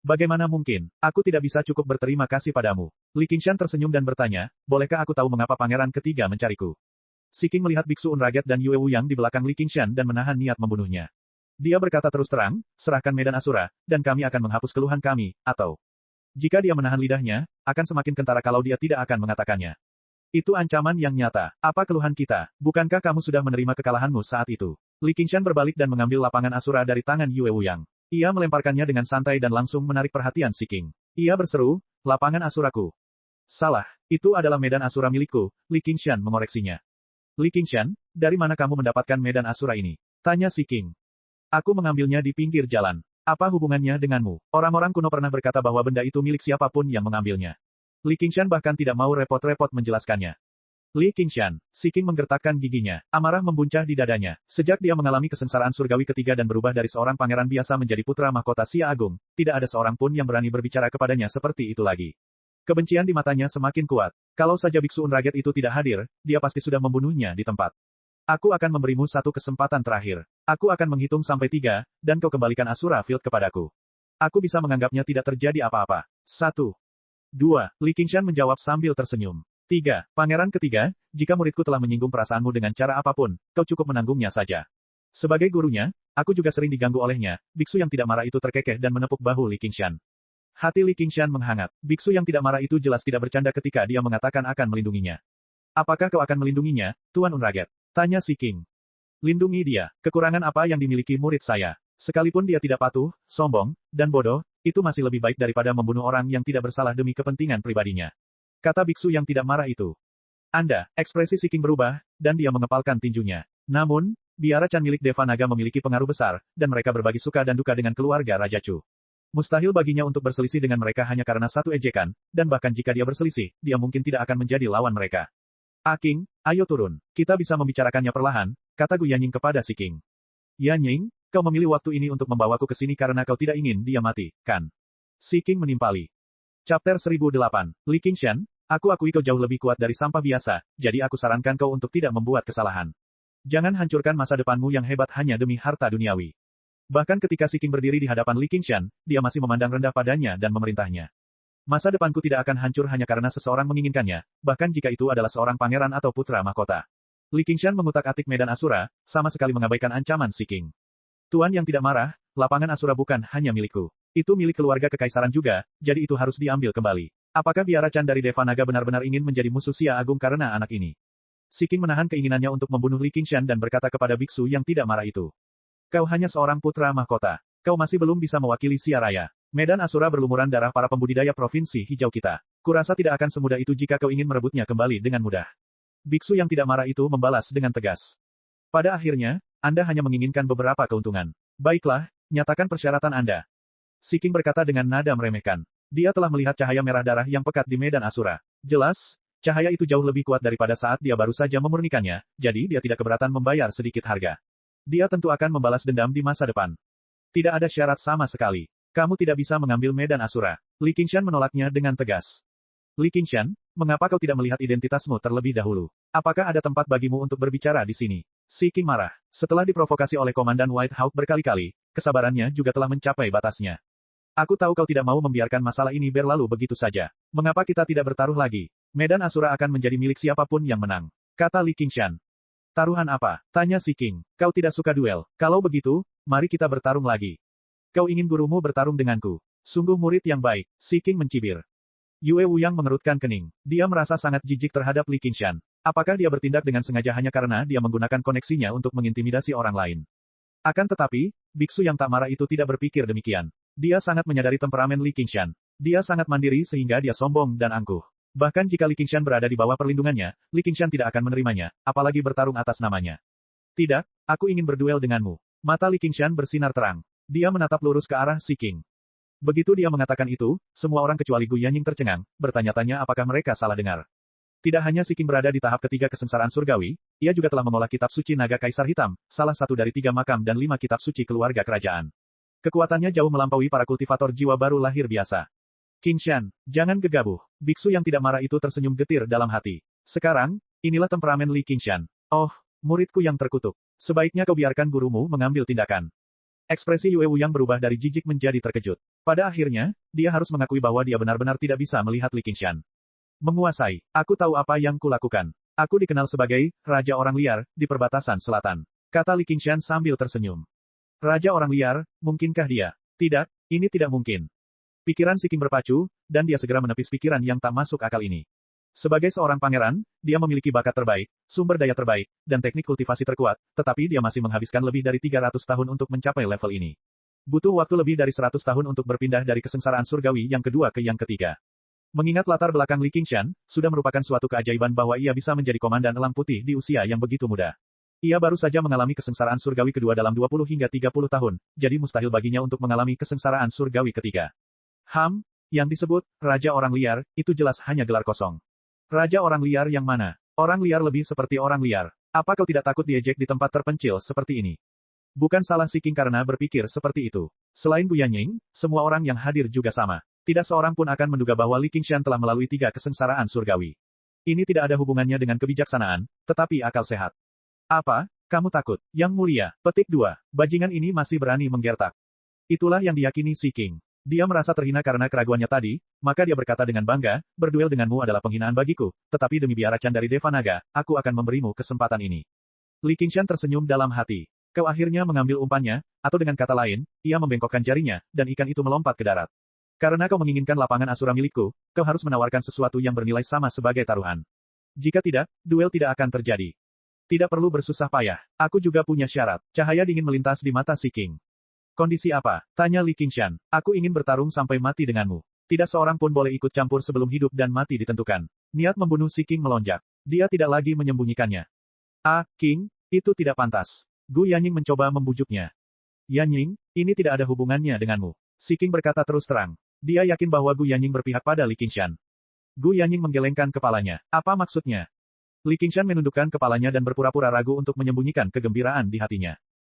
Bagaimana mungkin? Aku tidak bisa cukup berterima kasih padamu. Li Qingshan tersenyum dan bertanya, bolehkah aku tahu mengapa Pangeran Ketiga mencariku? Si King melihat Biksu Unraget dan Yue Wu yang di belakang Li Qingshan dan menahan niat membunuhnya. Dia berkata terus terang, serahkan medan Asura, dan kami akan menghapus keluhan kami, atau jika dia menahan lidahnya, akan semakin kentara kalau dia tidak akan mengatakannya. Itu ancaman yang nyata. Apa keluhan kita? Bukankah kamu sudah menerima kekalahanmu saat itu? Li Qingshan berbalik dan mengambil lapangan Asura dari tangan Yue Wu Yang. Ia melemparkannya dengan santai dan langsung menarik perhatian Si King. Ia berseru, lapangan Asuraku. Salah, itu adalah medan Asura milikku, Li Qingshan mengoreksinya. Li Qingshan, dari mana kamu mendapatkan medan Asura ini? Tanya Si King. Aku mengambilnya di pinggir jalan. Apa hubungannya denganmu? Orang-orang kuno pernah berkata bahwa benda itu milik siapapun yang mengambilnya. Li Qingshan bahkan tidak mau repot-repot menjelaskannya. Li Qingshan, Si King menggertakkan giginya. Amarah membuncah di dadanya. Sejak dia mengalami kesengsaraan surgawi ketiga dan berubah dari seorang pangeran biasa menjadi putra mahkota Sia Agung, tidak ada seorang pun yang berani berbicara kepadanya seperti itu lagi. Kebencian di matanya semakin kuat. Kalau saja Biksu Unraget itu tidak hadir, dia pasti sudah membunuhnya di tempat. Aku akan memberimu satu kesempatan terakhir. Aku akan menghitung sampai 3, dan kau kembalikan Asura Field kepadaku. Aku bisa menganggapnya tidak terjadi apa-apa. 1. 2. Li Qingshan menjawab sambil tersenyum. 3. Pangeran Ketiga, jika muridku telah menyinggung perasaanmu dengan cara apapun, kau cukup menanggungnya saja. Sebagai gurunya, aku juga sering diganggu olehnya. Biksu yang tidak marah itu terkekeh dan menepuk bahu Li Qingshan. Hati Li Qingshan menghangat. Biksu yang tidak marah itu jelas tidak bercanda ketika dia mengatakan akan melindunginya. Apakah kau akan melindunginya, Tuan Unraget? Tanya Si King. Lindungi dia. Kekurangan apa yang dimiliki murid saya? Sekalipun dia tidak patuh, sombong, dan bodoh, itu masih lebih baik daripada membunuh orang yang tidak bersalah demi kepentingan pribadinya. Kata biksu yang tidak marah itu. Ekspresi Si King berubah, dan dia mengepalkan tinjunya. Namun, biara Chan milik Deva Naga memiliki pengaruh besar, dan mereka berbagi suka dan duka dengan keluarga Raja Chu. Mustahil baginya untuk berselisih dengan mereka hanya karena satu ejekan, dan bahkan jika dia berselisih, dia mungkin tidak akan menjadi lawan mereka. King, ayo turun. Kita bisa membicarakannya perlahan, kata Gu Yanying kepada Si King. Yanying, kau memilih waktu ini untuk membawaku ke sini karena kau tidak ingin dia mati, kan? Si King menimpali. Chapter 1008. Li Qingshan, aku akui kau jauh lebih kuat dari sampah biasa, jadi aku sarankan kau untuk tidak membuat kesalahan. Jangan hancurkan masa depanmu yang hebat hanya demi harta duniawi. Bahkan ketika Si King berdiri di hadapan Li Qingshan, dia masih memandang rendah padanya dan memerintahnya. Masa depanku tidak akan hancur hanya karena seseorang menginginkannya, bahkan jika itu adalah seorang pangeran atau putra mahkota. Li Qingshan mengutak-atik medan Asura, sama sekali mengabaikan ancaman Si King. Tuan yang tidak marah, lapangan Asura bukan hanya milikku. Itu milik keluarga kekaisaran juga, jadi itu harus diambil kembali. Apakah biara Chan dari Deva Naga benar-benar ingin menjadi musuh Sia Agung karena anak ini? Si King menahan keinginannya untuk membunuh Li Qingshan dan berkata kepada biksu yang tidak marah itu. Kau hanya seorang putra mahkota. Kau masih belum bisa mewakili Sia Raya. Medan Asura berlumuran darah para pembudidaya provinsi hijau kita. Kurasa tidak akan semudah itu jika kau ingin merebutnya kembali dengan mudah. Biksu yang tidak marah itu membalas dengan tegas. Pada akhirnya, Anda hanya menginginkan beberapa keuntungan. Baiklah, nyatakan persyaratan Anda. Si King berkata dengan nada meremehkan. Dia telah melihat cahaya merah darah yang pekat di Medan Asura. Jelas, cahaya itu jauh lebih kuat daripada saat dia baru saja memurnikannya, jadi dia tidak keberatan membayar sedikit harga. Dia tentu akan membalas dendam di masa depan. Tidak ada syarat sama sekali. Kamu tidak bisa mengambil Medan Asura. Li Qingshan menolaknya dengan tegas. Li Qingshan, mengapa kau tidak melihat identitasmu terlebih dahulu? Apakah ada tempat bagimu untuk berbicara di sini? Si King marah. Setelah diprovokasi oleh Komandan White Hawk berkali-kali, kesabarannya juga telah mencapai batasnya. Aku tahu kau tidak mau membiarkan masalah ini berlalu begitu saja. Mengapa kita tidak bertaruh lagi? Medan Asura akan menjadi milik siapapun yang menang. Kata Li Qingshan. Taruhan apa? Tanya si King. Kau tidak suka duel. Kalau begitu, mari kita bertarung lagi. Kau ingin gurumu bertarung denganku. Sungguh murid yang baik, si King mencibir. Yue Wuyang mengerutkan kening. Dia merasa sangat jijik terhadap Li Qingshan. Apakah dia bertindak dengan sengaja hanya karena dia menggunakan koneksinya untuk mengintimidasi orang lain? Akan tetapi, biksu yang tak marah itu tidak berpikir demikian. Dia sangat menyadari temperamen Li Qingshan. Dia sangat mandiri sehingga dia sombong dan angkuh. Bahkan jika Li Qingshan berada di bawah perlindungannya, Li Qingshan tidak akan menerimanya, apalagi bertarung atas namanya. Tidak, aku ingin berduel denganmu. Mata Li Qingshan bersinar terang. Dia menatap lurus ke arah si King. Begitu dia mengatakan itu, semua orang kecuali Gu Yanying tercengang, bertanya-tanya apakah mereka salah dengar. Tidak hanya si King berada di tahap ketiga kesengsaraan surgawi, ia juga telah mengolah kitab suci naga Kaisar Hitam, salah satu dari 3 makam dan 5 kitab suci keluarga kerajaan. Kekuatannya jauh melampaui para kultivator jiwa baru lahir biasa. Qingshan, jangan gegabah. Biksu yang tidak marah itu tersenyum getir dalam hati. Sekarang, inilah temperamen Li Qingshan. Oh, muridku yang terkutuk. Sebaiknya kau biarkan gurumu mengambil tindakan. Ekspresi Yue Wuyang berubah dari jijik menjadi terkejut. Pada akhirnya, dia harus mengakui bahwa dia benar-benar tidak bisa melihat Li Qingshan. Menguasai. Aku tahu apa yang kulakukan. Aku dikenal sebagai Raja Orang Liar di perbatasan selatan. Kata Li Qingshan sambil tersenyum. Raja Orang Liar, mungkinkah dia? Tidak, ini tidak mungkin. Pikiran si King berpacu, dan dia segera menepis pikiran yang tak masuk akal ini. Sebagai seorang pangeran, dia memiliki bakat terbaik, sumber daya terbaik, dan teknik kultivasi terkuat, tetapi dia masih menghabiskan lebih dari 300 tahun untuk mencapai level ini. Butuh waktu lebih dari 100 tahun untuk berpindah dari kesengsaraan surgawi yang kedua ke yang ketiga. Mengingat latar belakang Li Qingshan, sudah merupakan suatu keajaiban bahwa ia bisa menjadi komandan elang putih di usia yang begitu muda. Ia baru saja mengalami kesengsaraan surgawi kedua dalam 20 hingga 30 tahun, jadi mustahil baginya untuk mengalami kesengsaraan surgawi ketiga. Yang disebut Raja Orang Liar, itu jelas hanya gelar kosong. Raja Orang Liar yang mana? Orang liar lebih seperti orang liar. Apa kau tidak takut diejek di tempat terpencil seperti ini? Bukan salah si King karena berpikir seperti itu. Selain Gu Yanying, semua orang yang hadir juga sama. Tidak seorang pun akan menduga bahwa Li Qingshan telah melalui 3 kesengsaraan surgawi. Ini tidak ada hubungannya dengan kebijaksanaan, tetapi akal sehat. Apa? Kamu takut? Yang mulia. Petik 2. Bajingan ini masih berani menggertak. Itulah yang diyakini si King. Dia merasa terhina karena keraguannya tadi, maka dia berkata dengan bangga, berduel denganmu adalah penghinaan bagiku, tetapi demi biara Chan dari Deva Naga, aku akan memberimu kesempatan ini. Li Qingshan tersenyum dalam hati. Kau akhirnya mengambil umpannya, atau dengan kata lain, ia membengkokkan jarinya, dan ikan itu melompat ke darat. Karena kau menginginkan lapangan Asura milikku, kau harus menawarkan sesuatu yang bernilai sama sebagai taruhan. Jika tidak, duel tidak akan terjadi. Tidak perlu bersusah payah. Aku juga punya syarat. Cahaya dingin melintas di mata si King. Kondisi apa? Tanya Li Qingshan. Aku ingin bertarung sampai mati denganmu. Tidak seorang pun boleh ikut campur sebelum hidup dan mati ditentukan. Niat membunuh si King melonjak. Dia tidak lagi menyembunyikannya. King, itu tidak pantas. Gu Yanying mencoba membujuknya. Yanying, ini tidak ada hubungannya denganmu. Si King berkata terus terang. Dia yakin bahwa Gu Yanying berpihak pada Li Qingshan. Gu Yanying menggelengkan kepalanya. Apa maksudnya? Li Qingshan menundukkan kepalanya dan berpura-pura ragu untuk menyembunyikan kegembiraan di hatinya.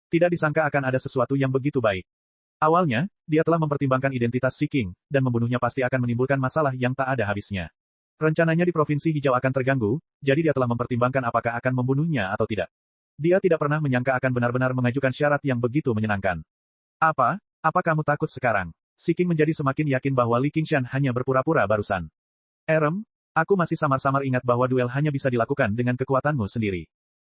Tidak disangka akan ada sesuatu yang begitu baik. Awalnya, dia telah mempertimbangkan identitas si King, dan membunuhnya pasti akan menimbulkan masalah yang tak ada habisnya. Rencananya di Provinsi Hijau akan terganggu, jadi dia telah mempertimbangkan apakah akan membunuhnya atau tidak. Dia tidak pernah menyangka akan benar-benar mengajukan syarat yang begitu menyenangkan. Apa kamu takut sekarang? Si King menjadi semakin yakin bahwa Li Qingshan hanya berpura-pura barusan. Aku masih samar-samar ingat bahwa duel hanya bisa dilakukan dengan kekuatanmu sendiri.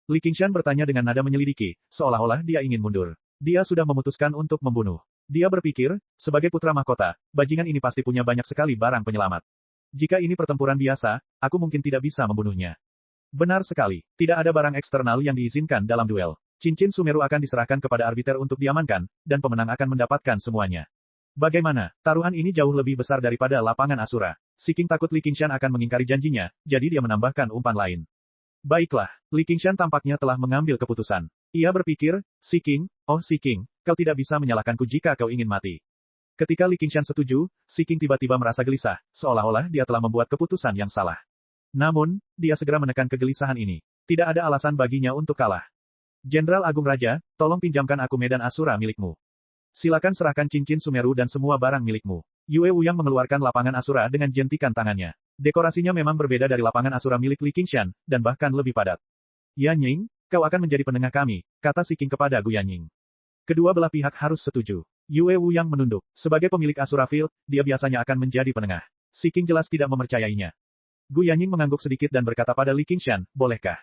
Li Qingshan bertanya dengan nada menyelidiki, seolah-olah dia ingin mundur. Dia sudah memutuskan untuk membunuh. Dia berpikir, sebagai putra mahkota, bajingan ini pasti punya banyak sekali barang penyelamat. Jika ini pertempuran biasa, aku mungkin tidak bisa membunuhnya. Benar sekali, tidak ada barang eksternal yang diizinkan dalam duel. Cincin Sumeru akan diserahkan kepada arbiter untuk diamankan, dan pemenang akan mendapatkan semuanya. Bagaimana? Taruhan ini jauh lebih besar daripada lapangan Asura. Si King takut Li Qingshan akan mengingkari janjinya, jadi dia menambahkan umpan lain. Baiklah, Li Qingshan tampaknya telah mengambil keputusan. Ia berpikir, si King, kau tidak bisa menyalahkanku jika kau ingin mati. Ketika Li Qingshan setuju, si King tiba-tiba merasa gelisah, seolah-olah dia telah membuat keputusan yang salah. Namun, dia segera menekan kegelisahan ini. Tidak ada alasan baginya untuk kalah. Jenderal Agung Raja, tolong pinjamkan aku medan Asura milikmu. Silakan serahkan cincin Sumeru dan semua barang milikmu. Yue Wuyang mengeluarkan lapangan Asura dengan jentikan tangannya. Dekorasinya memang berbeda dari lapangan Asura milik Li Qingshan, dan bahkan lebih padat. Yanying, kau akan menjadi penengah kami, kata si King kepada Gu Yanying. Kedua belah pihak harus setuju. Yue Wuyang menunduk. Sebagai pemilik Asura Field, dia biasanya akan menjadi penengah. Si King jelas tidak mempercayainya. Gu Yanying mengangguk sedikit dan berkata pada Li Qingshan, bolehkah?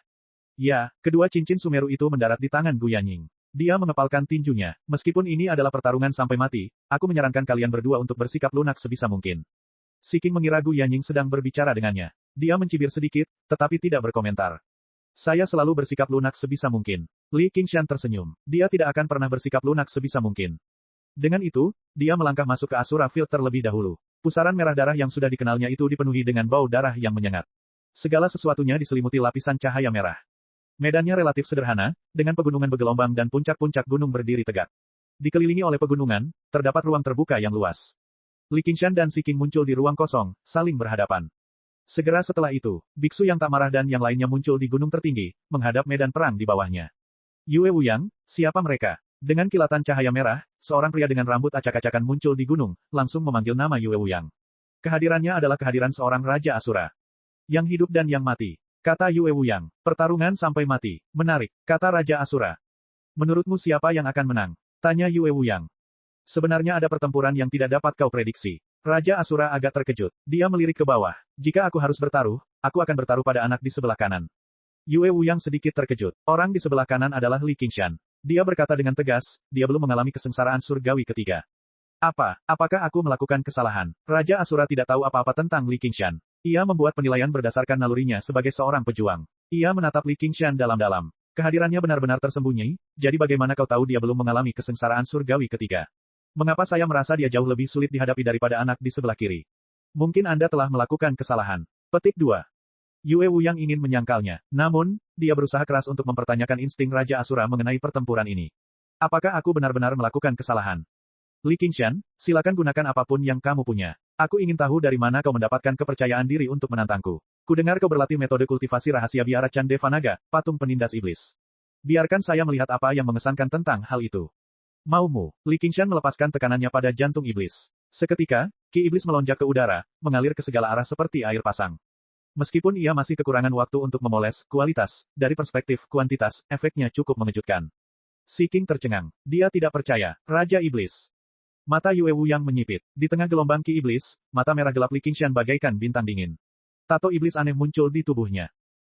Ya, kedua cincin Sumeru itu mendarat di tangan Gu Yanying. Dia mengepalkan tinjunya. Meskipun ini adalah pertarungan sampai mati, aku menyarankan kalian berdua untuk bersikap lunak sebisa mungkin. Si King mengira Gu Yanying sedang berbicara dengannya. Dia mencibir sedikit, tetapi tidak berkomentar. Saya selalu bersikap lunak sebisa mungkin. Li Qingshan tersenyum. Dia tidak akan pernah bersikap lunak sebisa mungkin. Dengan itu, dia melangkah masuk ke Asura Field terlebih dahulu. Pusaran merah darah yang sudah dikenalnya itu dipenuhi dengan bau darah yang menyengat. Segala sesuatunya diselimuti lapisan cahaya merah. Medannya relatif sederhana, dengan pegunungan bergelombang dan puncak-puncak gunung berdiri tegak. Dikelilingi oleh pegunungan, terdapat ruang terbuka yang luas. Li Qingshan dan Si King muncul di ruang kosong, saling berhadapan. Segera setelah itu, biksu yang tak marah dan yang lainnya muncul di gunung tertinggi, menghadap medan perang di bawahnya. Yue Wuyang, siapa mereka? Dengan kilatan cahaya merah, seorang pria dengan rambut acak-acakan muncul di gunung, langsung memanggil nama Yue Wuyang. Kehadirannya adalah kehadiran seorang Raja Asura. Yang hidup dan yang mati. Kata Yue Wuyang. Pertarungan sampai mati. Menarik, kata Raja Asura. Menurutmu siapa yang akan menang? Tanya Yue Wuyang. Sebenarnya ada pertempuran yang tidak dapat kau prediksi. Raja Asura agak terkejut. Dia melirik ke bawah. Jika aku harus bertaruh, aku akan bertaruh pada anak di sebelah kanan. Yue Wuyang sedikit terkejut. Orang di sebelah kanan adalah Li Qingshan. Dia berkata dengan tegas, dia belum mengalami kesengsaraan surgawi ketiga. Apakah aku melakukan kesalahan? Raja Asura tidak tahu apa-apa tentang Li Qingshan. Ia membuat penilaian berdasarkan nalurinya sebagai seorang pejuang. Ia menatap Li Qingshan dalam-dalam. Kehadirannya benar-benar tersembunyi, jadi bagaimana kau tahu dia belum mengalami kesengsaraan surgawi ketiga? Mengapa saya merasa dia jauh lebih sulit dihadapi daripada anak di sebelah kiri? Mungkin Anda telah melakukan kesalahan. Petik 2. Yue Wuyang ingin menyangkalnya, namun, dia berusaha keras untuk mempertanyakan insting Raja Asura mengenai pertempuran ini. Apakah aku benar-benar melakukan kesalahan? Li Qingshan, silakan gunakan apapun yang kamu punya. Aku ingin tahu dari mana kau mendapatkan kepercayaan diri untuk menantangku. Kudengar kau berlatih metode kultivasi rahasia biara Chan Devanaga, patung penindas iblis. Biarkan saya melihat apa yang mengesankan tentang hal itu. Maumu, Li Qingshan melepaskan tekanannya pada jantung iblis. Seketika, ki iblis melonjak ke udara, mengalir ke segala arah seperti air pasang. Meskipun ia masih kekurangan waktu untuk memoles kualitas, dari perspektif kuantitas, efeknya cukup mengejutkan. Si King tercengang. Dia tidak percaya. Raja Iblis. Mata Yue Wuyang menyipit. Di tengah gelombang ki iblis, mata merah gelap Li Qingshan bagaikan bintang dingin. Tato iblis aneh muncul di tubuhnya.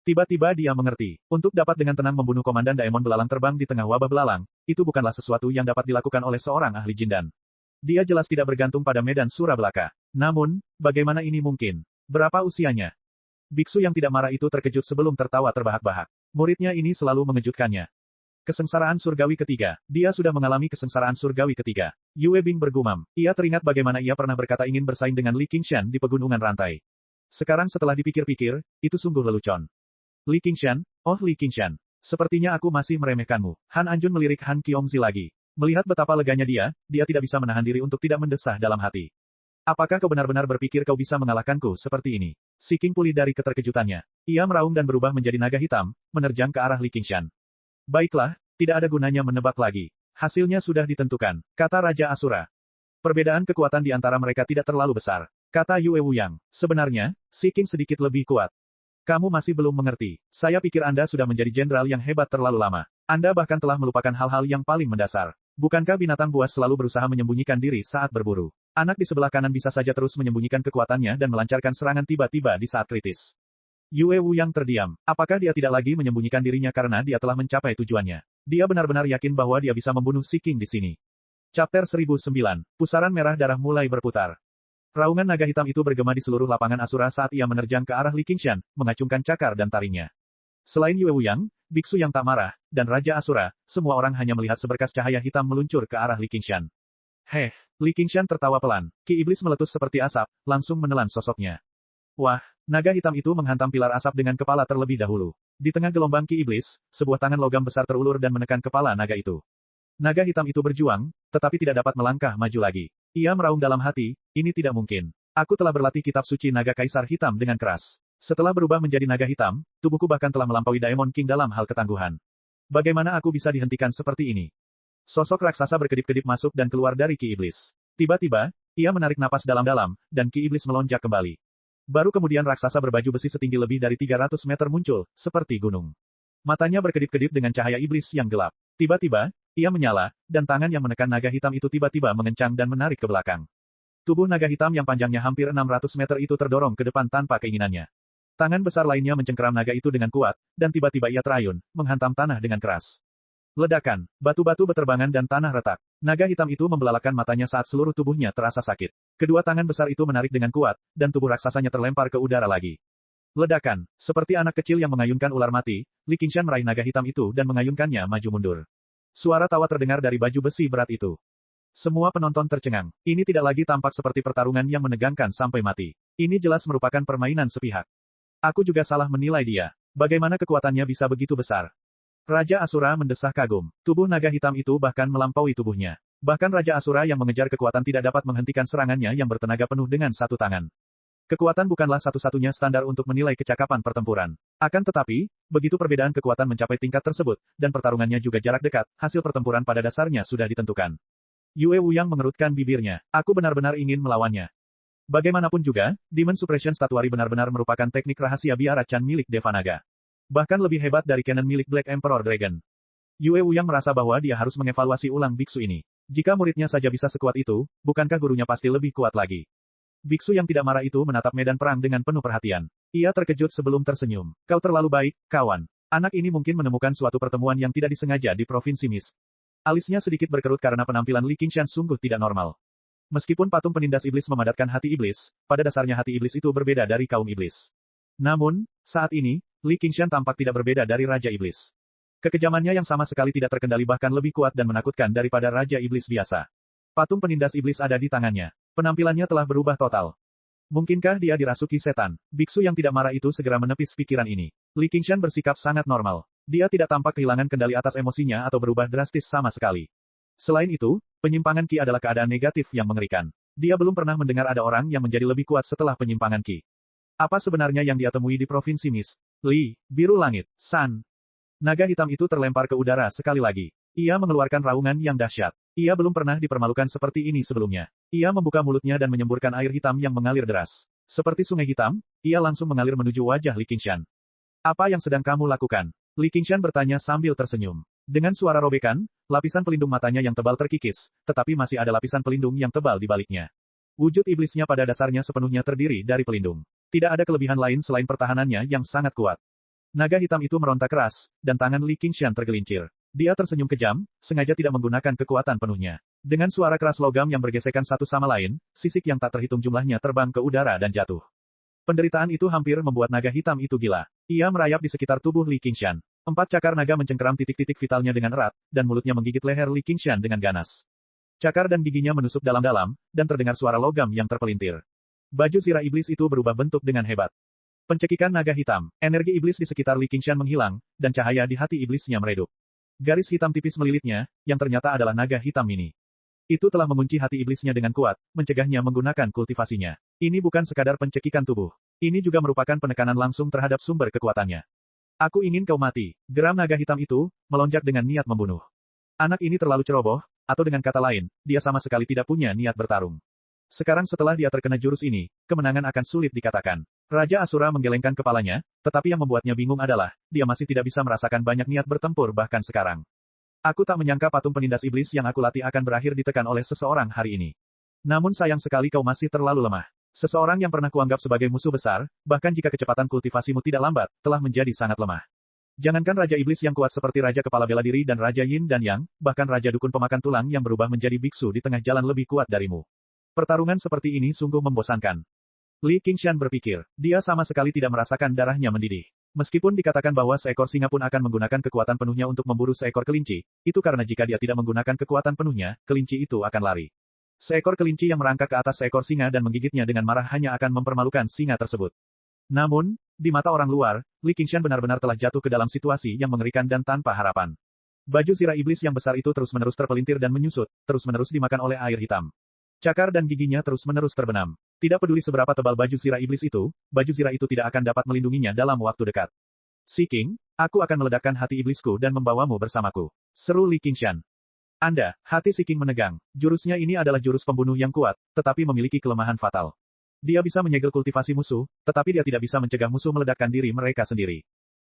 Tiba-tiba dia mengerti. Untuk dapat dengan tenang membunuh Komandan Daemon belalang terbang di tengah wabah belalang, itu bukanlah sesuatu yang dapat dilakukan oleh seorang ahli jindan. Dia jelas tidak bergantung pada medan sura belaka. Namun, bagaimana ini mungkin? Berapa usianya? Biksu yang tidak marah itu terkejut sebelum tertawa terbahak-bahak. Muridnya ini selalu mengejutkannya. Kesengsaraan surgawi ketiga. Dia sudah mengalami kesengsaraan surgawi ketiga. Yue Bing bergumam. Ia teringat bagaimana ia pernah berkata ingin bersaing dengan Li Qingshan di pegunungan rantai. Sekarang setelah dipikir-pikir, itu sungguh lelucon. Li Qingshan, oh Li Qingshan. Sepertinya aku masih meremehkanmu. Han Anjun melirik Han Qiongzi lagi. Melihat betapa leganya dia tidak bisa menahan diri untuk tidak mendesah dalam hati. Apakah kau benar-benar berpikir kau bisa mengalahkanku seperti ini? Si King pulih dari keterkejutannya. Ia meraung dan berubah menjadi naga hitam, menerjang ke arah Li Qingshan. Baiklah, tidak ada gunanya menebak lagi. Hasilnya sudah ditentukan, kata Raja Asura. Perbedaan kekuatan di antara mereka tidak terlalu besar, kata Yue Wuyang. Sebenarnya, Si King sedikit lebih kuat. Kamu masih belum mengerti. Saya pikir Anda sudah menjadi jenderal yang hebat terlalu lama. Anda bahkan telah melupakan hal-hal yang paling mendasar. Bukankah binatang buas selalu berusaha menyembunyikan diri saat berburu? Anak di sebelah kanan bisa saja terus menyembunyikan kekuatannya dan melancarkan serangan tiba-tiba di saat kritis. Yue Wuyang terdiam. Apakah dia tidak lagi menyembunyikan dirinya karena dia telah mencapai tujuannya? Dia benar-benar yakin bahwa dia bisa membunuh Si King di sini. Chapter 1009. Pusaran merah darah mulai berputar. Raungan naga hitam itu bergema di seluruh lapangan Asura saat ia menerjang ke arah Li Qingshan, mengacungkan cakar dan taringnya. Selain Yue Wuyang, biksu yang tak marah, dan Raja Asura, semua orang hanya melihat seberkas cahaya hitam meluncur ke arah Li Qingshan. Heh, Li Qingshan tertawa pelan. Ki iblis meletus seperti asap, langsung menelan sosoknya. Wah, naga hitam itu menghantam pilar asap dengan kepala terlebih dahulu. Di tengah gelombang ki iblis, sebuah tangan logam besar terulur dan menekan kepala naga itu. Naga hitam itu berjuang, tetapi tidak dapat melangkah maju lagi. Ia meraung dalam hati, ini tidak mungkin. Aku telah berlatih kitab suci naga kaisar hitam dengan keras. Setelah berubah menjadi naga hitam, tubuhku bahkan telah melampaui Daemon King dalam hal ketangguhan. Bagaimana aku bisa dihentikan seperti ini? Sosok raksasa berkedip-kedip masuk dan keluar dari ki iblis. Tiba-tiba, ia menarik napas dalam-dalam, dan ki iblis melonjak kembali. Baru kemudian raksasa berbaju besi setinggi lebih dari 300 meter muncul, seperti gunung. Matanya berkedip-kedip dengan cahaya iblis yang gelap. Tiba-tiba, Ia menyala, dan tangan yang menekan naga hitam itu tiba-tiba mengencang dan menarik ke belakang. Tubuh naga hitam yang panjangnya hampir 600 meter itu terdorong ke depan tanpa keinginannya. Tangan besar lainnya mencengkeram naga itu dengan kuat, dan tiba-tiba ia terayun, menghantam tanah dengan keras. Ledakan, batu-batu beterbangan dan tanah retak. Naga hitam itu membelalakan matanya saat seluruh tubuhnya terasa sakit. Kedua tangan besar itu menarik dengan kuat, dan tubuh raksasanya terlempar ke udara lagi. Ledakan, seperti anak kecil yang mengayunkan ular mati, Li Qingshan meraih naga hitam itu dan mengayunkannya maju mundur. Suara tawa terdengar dari baju besi berat itu. Semua penonton tercengang. Ini tidak lagi tampak seperti pertarungan yang menegangkan sampai mati. Ini jelas merupakan permainan sepihak. Aku juga salah menilai dia. Bagaimana kekuatannya bisa begitu besar? Raja Asura mendesah kagum. Tubuh naga hitam itu bahkan melampaui tubuhnya. Bahkan Raja Asura yang mengejar kekuatan tidak dapat menghentikan serangannya yang bertenaga penuh dengan satu tangan. Kekuatan bukanlah satu-satunya standar untuk menilai kecakapan pertempuran. Akan tetapi, begitu perbedaan kekuatan mencapai tingkat tersebut, dan pertarungannya juga jarak dekat, hasil pertempuran pada dasarnya sudah ditentukan. Yue Wuyang mengerutkan bibirnya. Aku benar-benar ingin melawannya. Bagaimanapun juga, Demon Suppression Statuary benar-benar merupakan teknik rahasia biara Chan milik Devanaga. Bahkan lebih hebat dari Cannon milik Black Emperor Dragon. Yue Wuyang merasa bahwa dia harus mengevaluasi ulang biksu ini. Jika muridnya saja bisa sekuat itu, bukankah gurunya pasti lebih kuat lagi? Biksu yang tidak marah itu menatap medan perang dengan penuh perhatian. Ia terkejut sebelum tersenyum. Kau terlalu baik, kawan. Anak ini mungkin menemukan suatu pertemuan yang tidak disengaja di Provinsi Mist. Alisnya sedikit berkerut karena penampilan Li Qingshan sungguh tidak normal. Meskipun patung penindas iblis memadatkan hati iblis, pada dasarnya hati iblis itu berbeda dari kaum iblis. Namun, saat ini, Li Qingshan tampak tidak berbeda dari Raja Iblis. Kekejamannya yang sama sekali tidak terkendali bahkan lebih kuat dan menakutkan daripada Raja Iblis biasa. Patung penindas iblis ada di tangannya. Penampilannya telah berubah total. Mungkinkah dia dirasuki setan? Biksu yang tidak marah itu segera menepis pikiran ini. Li Qingshan bersikap sangat normal. Dia tidak tampak kehilangan kendali atas emosinya atau berubah drastis sama sekali. Selain itu, penyimpangan Qi adalah keadaan negatif yang mengerikan. Dia belum pernah mendengar ada orang yang menjadi lebih kuat setelah penyimpangan Qi. Apa sebenarnya yang dia temui di Provinsi Mist? Li, biru langit, San. Naga hitam itu terlempar ke udara sekali lagi. Ia mengeluarkan raungan yang dahsyat. Ia belum pernah dipermalukan seperti ini sebelumnya. Ia membuka mulutnya dan menyemburkan air hitam yang mengalir deras. Seperti sungai hitam, ia langsung mengalir menuju wajah Li Qingshan. Apa yang sedang kamu lakukan? Li Qingshan bertanya sambil tersenyum. Dengan suara robekan, lapisan pelindung matanya yang tebal terkikis, tetapi masih ada lapisan pelindung yang tebal di baliknya. Wujud iblisnya pada dasarnya sepenuhnya terdiri dari pelindung. Tidak ada kelebihan lain selain pertahanannya yang sangat kuat. Naga hitam itu meronta keras, dan tangan Li Qingshan tergelincir. Dia tersenyum kejam, sengaja tidak menggunakan kekuatan penuhnya. Dengan suara keras logam yang bergesekan satu sama lain, sisik yang tak terhitung jumlahnya terbang ke udara dan jatuh. Penderitaan itu hampir membuat naga hitam itu gila. Ia merayap di sekitar tubuh Li Qingshan. 4 cakar naga mencengkeram titik-titik vitalnya dengan erat, dan mulutnya menggigit leher Li Qingshan dengan ganas. Cakar dan giginya menusuk dalam-dalam, dan terdengar suara logam yang terpelintir. Baju zirah iblis itu berubah bentuk dengan hebat. Pencekikan naga hitam, energi iblis di sekitar Li Qingshan menghilang, dan cahaya di hati iblisnya meredup. Garis hitam tipis melilitnya, yang ternyata adalah naga hitam ini. Itu telah mengunci hati iblisnya dengan kuat, mencegahnya menggunakan kultivasinya. Ini bukan sekadar pencekikan tubuh. Ini juga merupakan penekanan langsung terhadap sumber kekuatannya. Aku ingin kau mati. Geram naga hitam itu, melonjak dengan niat membunuh. Anak ini terlalu ceroboh, atau dengan kata lain, dia sama sekali tidak punya niat bertarung. Sekarang setelah dia terkena jurus ini, kemenangan akan sulit dikatakan. Raja Asura menggelengkan kepalanya, tetapi yang membuatnya bingung adalah, dia masih tidak bisa merasakan banyak niat bertempur bahkan sekarang. Aku tak menyangka patung penindas iblis yang aku latih akan berakhir ditekan oleh seseorang hari ini. Namun sayang sekali kau masih terlalu lemah. Seseorang yang pernah kuanggap sebagai musuh besar, bahkan jika kecepatan kultivasimu tidak lambat, telah menjadi sangat lemah. Jangankan Raja Iblis yang kuat seperti Raja Kepala Bela Diri dan Raja Yin dan Yang, bahkan Raja Dukun Pemakan Tulang yang berubah menjadi biksu di tengah jalan lebih kuat darimu. Pertarungan seperti ini sungguh membosankan. Li Qingshan berpikir, dia sama sekali tidak merasakan darahnya mendidih. Meskipun dikatakan bahwa seekor singa pun akan menggunakan kekuatan penuhnya untuk memburu seekor kelinci, itu karena jika dia tidak menggunakan kekuatan penuhnya, kelinci itu akan lari. Seekor kelinci yang merangkak ke atas seekor singa dan menggigitnya dengan marah hanya akan mempermalukan singa tersebut. Namun, di mata orang luar, Li Qingshan benar-benar telah jatuh ke dalam situasi yang mengerikan dan tanpa harapan. Baju zirah iblis yang besar itu terus-menerus terpelintir dan menyusut, terus-menerus dimakan oleh air hitam. Cakar dan giginya terus-menerus terbenam. Tidak peduli seberapa tebal baju zirah iblis itu, baju zirah itu tidak akan dapat melindunginya dalam waktu dekat. Si King, aku akan meledakkan hati iblisku dan membawamu bersamaku. Seru Li Qingshan. Hati Si King menegang. Jurusnya ini adalah jurus pembunuh yang kuat, tetapi memiliki kelemahan fatal. Dia bisa menyegel kultivasi musuh, tetapi dia tidak bisa mencegah musuh meledakkan diri mereka sendiri.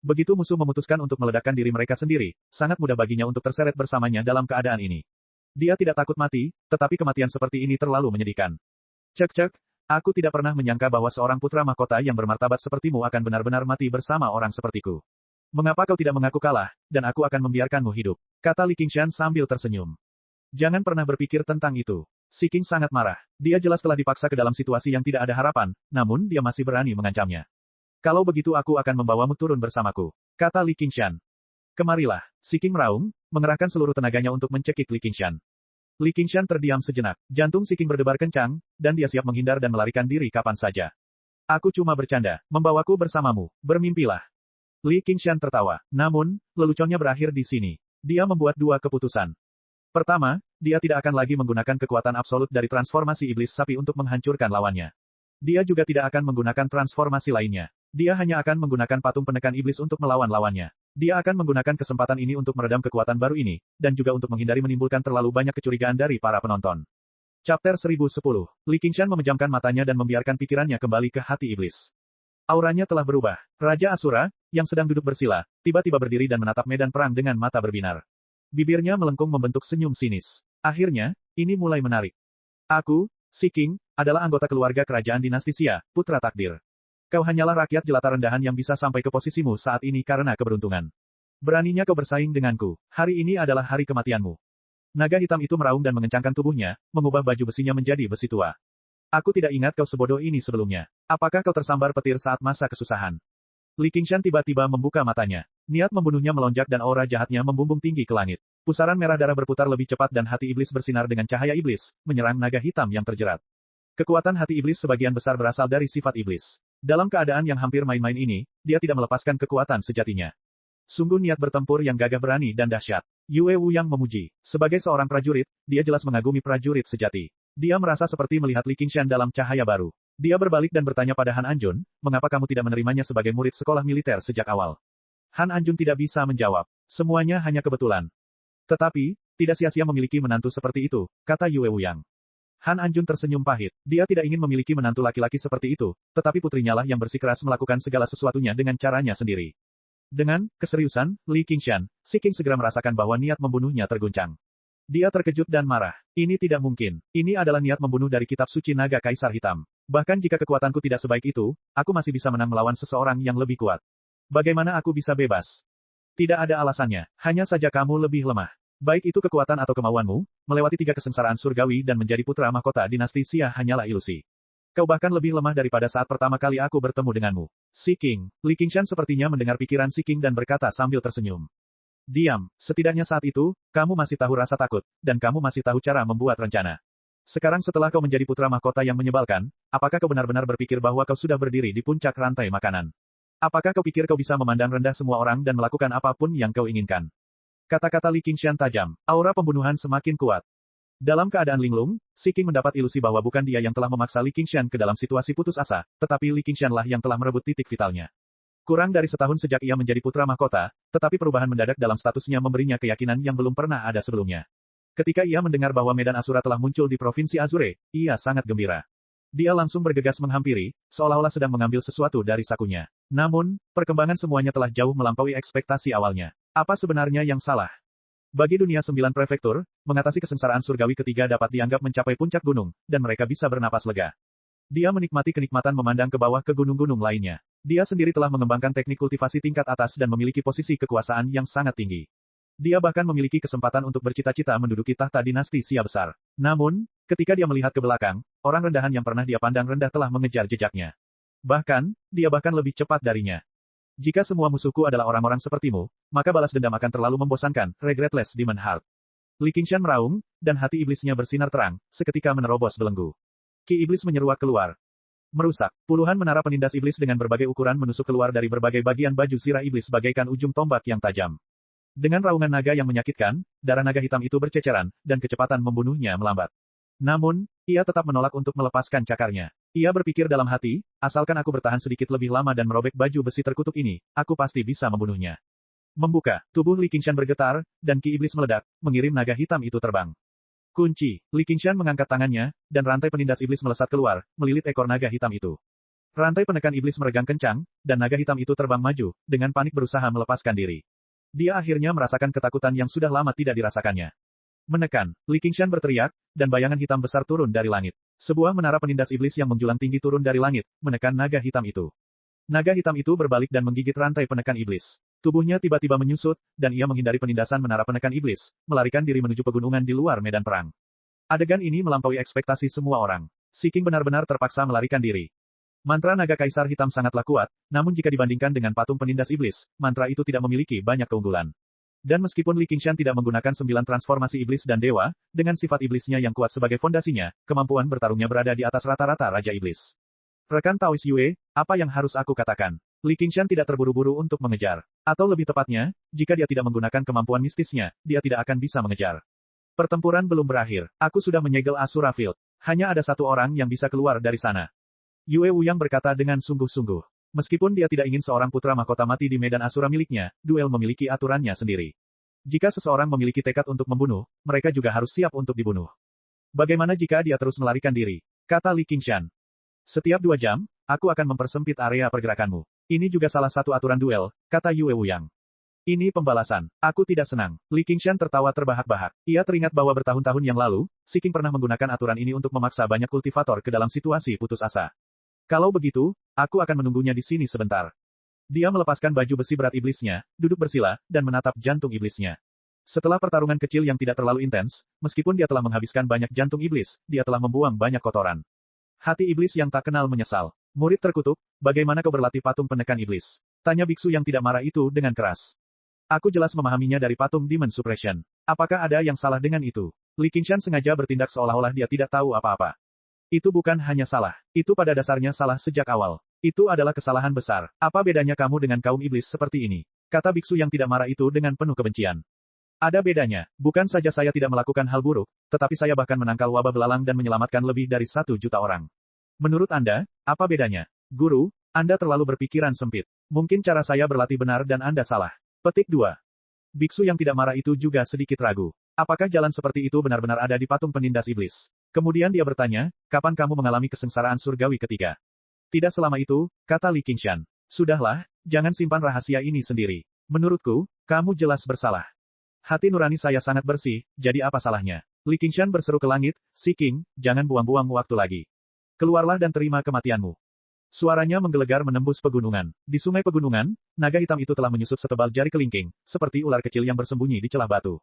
Begitu musuh memutuskan untuk meledakkan diri mereka sendiri, sangat mudah baginya untuk terseret bersamanya dalam keadaan ini. Dia tidak takut mati, tetapi kematian seperti ini terlalu menyedihkan. Cek, aku tidak pernah menyangka bahwa seorang putra mahkota yang bermartabat sepertimu akan benar-benar mati bersama orang sepertiku. Mengapa kau tidak mengaku kalah, dan aku akan membiarkanmu hidup? Kata Li Qingshan sambil tersenyum. Jangan pernah berpikir tentang itu. Si King sangat marah. Dia jelas telah dipaksa ke dalam situasi yang tidak ada harapan, namun dia masih berani mengancamnya. Kalau begitu aku akan membawamu turun bersamaku, kata Li Qingshan. Kemarilah, si King meraung, mengerahkan seluruh tenaganya untuk mencekik Li Qingshan. Li Qingshan terdiam sejenak, jantung si King berdebar kencang, dan dia siap menghindar dan melarikan diri kapan saja. Aku cuma bercanda, membawaku bersamamu, bermimpilah. Li Qingshan tertawa, namun, leluconnya berakhir di sini. Dia membuat dua keputusan. Pertama, dia tidak akan lagi menggunakan kekuatan absolut dari transformasi iblis sapi untuk menghancurkan lawannya. Dia juga tidak akan menggunakan transformasi lainnya. Dia hanya akan menggunakan patung penekan iblis untuk melawan lawannya. Dia akan menggunakan kesempatan ini untuk meredam kekuatan baru ini, dan juga untuk menghindari menimbulkan terlalu banyak kecurigaan dari para penonton. Chapter 1010. Li Qingshan memejamkan matanya dan membiarkan pikirannya kembali ke hati iblis. Auranya telah berubah. Raja Asura, yang sedang duduk bersila, tiba-tiba berdiri dan menatap medan perang dengan mata berbinar. Bibirnya melengkung membentuk senyum sinis. Akhirnya, ini mulai menarik. Aku, si King, adalah anggota keluarga kerajaan dinasti Xia, putra takdir. Kau hanyalah rakyat jelata rendahan yang bisa sampai ke posisimu saat ini karena keberuntungan. Beraninya kau bersaing denganku. Hari ini adalah hari kematianmu. Naga hitam itu meraung dan mengencangkan tubuhnya, mengubah baju besinya menjadi besi tua. Aku tidak ingat kau sebodoh ini sebelumnya. Apakah kau tersambar petir saat masa kesusahan? Li Qingshan tiba-tiba membuka matanya. Niat membunuhnya melonjak dan aura jahatnya membumbung tinggi ke langit. Pusaran merah darah berputar lebih cepat dan hati iblis bersinar dengan cahaya iblis, menyerang naga hitam yang terjerat. Kekuatan hati iblis sebagian besar berasal dari sifat iblis. Dalam keadaan yang hampir main-main ini, dia tidak melepaskan kekuatan sejatinya. Sungguh niat bertempur yang gagah berani dan dahsyat. Yue Wu yang memuji. Sebagai seorang prajurit, dia jelas mengagumi prajurit sejati. Dia merasa seperti melihat Li Qingshan dalam cahaya baru. Dia berbalik dan bertanya pada Han Anjun, mengapa kamu tidak menerimanya sebagai murid sekolah militer sejak awal? Han Anjun tidak bisa menjawab. Semuanya hanya kebetulan. Tetapi, tidak sia-sia memiliki menantu seperti itu, kata Yue Wu yang. Han Anjun tersenyum pahit. Dia tidak ingin memiliki menantu laki-laki seperti itu, tetapi putrinya lah yang bersikeras melakukan segala sesuatunya dengan caranya sendiri. Dengan keseriusan, Li Qingshan, si King segera merasakan bahwa niat membunuhnya terguncang. Dia terkejut dan marah. Ini tidak mungkin. Ini adalah niat membunuh dari kitab suci naga Kaisar Hitam. Bahkan jika kekuatanku tidak sebaik itu, aku masih bisa menang melawan seseorang yang lebih kuat. Bagaimana aku bisa bebas? Tidak ada alasannya, hanya saja kamu lebih lemah. Baik itu kekuatan atau kemauanmu, melewati 3 kesengsaraan surgawi dan menjadi putra mahkota dinasti Xia hanyalah ilusi. Kau bahkan lebih lemah daripada saat pertama kali aku bertemu denganmu. Si King, Li Qingshan sepertinya mendengar pikiran si King dan berkata sambil tersenyum. Diam, setidaknya saat itu, kamu masih tahu rasa takut, dan kamu masih tahu cara membuat rencana. Sekarang setelah kau menjadi putra mahkota yang menyebalkan, apakah kau benar-benar berpikir bahwa kau sudah berdiri di puncak rantai makanan? Apakah kau pikir kau bisa memandang rendah semua orang dan melakukan apapun yang kau inginkan? Kata-kata Li Qingshan tajam, aura pembunuhan semakin kuat. Dalam keadaan linglung, si King mendapat ilusi bahwa bukan dia yang telah memaksa Li Qingshan ke dalam situasi putus asa, tetapi Li Qingshan lah yang telah merebut titik vitalnya. Kurang dari setahun sejak ia menjadi putra mahkota, tetapi perubahan mendadak dalam statusnya memberinya keyakinan yang belum pernah ada sebelumnya. Ketika ia mendengar bahwa medan Asura telah muncul di Provinsi Azure, ia sangat gembira. Dia langsung bergegas menghampiri, seolah-olah sedang mengambil sesuatu dari sakunya. Namun, perkembangan semuanya telah jauh melampaui ekspektasi awalnya. Apa sebenarnya yang salah? Bagi dunia 9 prefektur, mengatasi kesengsaraan surgawi ketiga dapat dianggap mencapai puncak gunung, dan mereka bisa bernapas lega. Dia menikmati kenikmatan memandang ke bawah ke gunung-gunung lainnya. Dia sendiri telah mengembangkan teknik kultivasi tingkat atas dan memiliki posisi kekuasaan yang sangat tinggi. Dia bahkan memiliki kesempatan untuk bercita-cita menduduki tahta dinasti Xia besar. Namun, ketika dia melihat ke belakang, orang rendahan yang pernah dia pandang rendah telah mengejar jejaknya. Bahkan, dia bahkan lebih cepat darinya. Jika semua musuhku adalah orang-orang sepertimu, maka balas dendam akan terlalu membosankan, regretless Demon Heart. Li Qingshan meraung, dan hati iblisnya bersinar terang, seketika menerobos belenggu. Ki iblis menyeruak keluar. Merusak. Puluhan menara penindas iblis dengan berbagai ukuran menusuk keluar dari berbagai bagian baju sirah iblis bagaikan ujung tombak yang tajam. Dengan raungan naga yang menyakitkan, darah naga hitam itu berceceran, dan kecepatan membunuhnya melambat. Namun, ia tetap menolak untuk melepaskan cakarnya. Ia berpikir dalam hati, asalkan aku bertahan sedikit lebih lama dan merobek baju besi terkutuk ini, aku pasti bisa membunuhnya. Membuka, tubuh Li Qingshan bergetar, dan ki iblis meledak, mengirim naga hitam itu terbang. Kunci, Li Qingshan mengangkat tangannya, dan rantai penindas iblis melesat keluar, melilit ekor naga hitam itu. Rantai penekan iblis meregang kencang, dan naga hitam itu terbang maju, dengan panik berusaha melepaskan diri. Dia akhirnya merasakan ketakutan yang sudah lama tidak dirasakannya. Menekan, Li Qingshan berteriak, dan bayangan hitam besar turun dari langit. Sebuah menara penindas iblis yang menjulang tinggi turun dari langit, menekan naga hitam itu. Naga hitam itu berbalik dan menggigit rantai penekan iblis. Tubuhnya tiba-tiba menyusut, dan ia menghindari penindasan menara penekan iblis, melarikan diri menuju pegunungan di luar medan perang. Adegan ini melampaui ekspektasi semua orang. Si King benar-benar terpaksa melarikan diri. Mantra naga kaisar hitam sangatlah kuat, namun jika dibandingkan dengan patung penindas iblis, mantra itu tidak memiliki banyak keunggulan. Dan meskipun Li Qingshan tidak menggunakan 9 transformasi iblis dan dewa, dengan sifat iblisnya yang kuat sebagai fondasinya, kemampuan bertarungnya berada di atas rata-rata Raja Iblis. Rekan Taois Yue, apa yang harus aku katakan? Li Qingshan tidak terburu-buru untuk mengejar. Atau lebih tepatnya, jika dia tidak menggunakan kemampuan mistisnya, dia tidak akan bisa mengejar. Pertempuran belum berakhir, aku sudah menyegel Asura Field. Hanya ada satu orang yang bisa keluar dari sana. Yue Wuyang berkata dengan sungguh-sungguh. Meskipun dia tidak ingin seorang putra mahkota mati di medan Asura miliknya, duel memiliki aturannya sendiri. Jika seseorang memiliki tekad untuk membunuh, mereka juga harus siap untuk dibunuh. Bagaimana jika dia terus melarikan diri? Kata Li Qingshan. Setiap 2 jam, aku akan mempersempit area pergerakanmu. Ini juga salah satu aturan duel, kata Yue Wuyang. Ini pembalasan. Aku tidak senang. Li Qingshan tertawa terbahak-bahak. Ia teringat bahwa bertahun-tahun yang lalu, Si King pernah menggunakan aturan ini untuk memaksa banyak kultivator ke dalam situasi putus asa. Kalau begitu, aku akan menunggunya di sini sebentar. Dia melepaskan baju besi berat iblisnya, duduk bersila, dan menatap jantung iblisnya. Setelah pertarungan kecil yang tidak terlalu intens, meskipun dia telah menghabiskan banyak jantung iblis, dia telah membuang banyak kotoran. Hati iblis yang tak kenal menyesal. Murid terkutuk, bagaimana kau berlatih patung penekan iblis? Tanya biksu yang tidak marah itu dengan keras. Aku jelas memahaminya dari patung Demon Suppression. Apakah ada yang salah dengan itu? Li Qingshan sengaja bertindak seolah-olah dia tidak tahu apa-apa. Itu bukan hanya salah. Itu pada dasarnya salah sejak awal. Itu adalah kesalahan besar. Apa bedanya kamu dengan kaum iblis seperti ini? Kata biksu yang tidak marah itu dengan penuh kebencian. Ada bedanya. Bukan saja saya tidak melakukan hal buruk, tetapi saya bahkan menangkal wabah belalang dan menyelamatkan lebih dari 1 juta orang. Menurut Anda, apa bedanya? Guru, Anda terlalu berpikiran sempit. Mungkin cara saya berlatih benar dan Anda salah. Petik 2. Biksu yang tidak marah itu juga sedikit ragu. Apakah jalan seperti itu benar-benar ada di patung penindas iblis? Kemudian dia bertanya, kapan kamu mengalami kesengsaraan surgawi ketiga? Tidak selama itu, kata Li Qingshan. Sudahlah, jangan simpan rahasia ini sendiri. Menurutku, kamu jelas bersalah. Hati nurani saya sangat bersih, jadi apa salahnya? Li Qingshan berseru ke langit, Si King, jangan buang-buang waktu lagi. Keluarlah dan terima kematianmu. Suaranya menggelegar menembus pegunungan. Di sungai pegunungan, naga hitam itu telah menyusut setebal jari kelingking, seperti ular kecil yang bersembunyi di celah batu.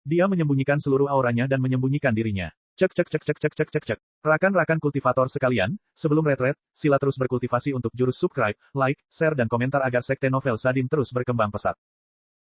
Dia menyembunyikan seluruh auranya dan menyembunyikan dirinya. Cek cek cek cek cek cek cek cek. Rakan-rakan kultivator sekalian, sebelum retret, sila terus berkultivasi untuk jurus subscribe, like, share dan komentar agar sekte novel Sadim terus berkembang pesat.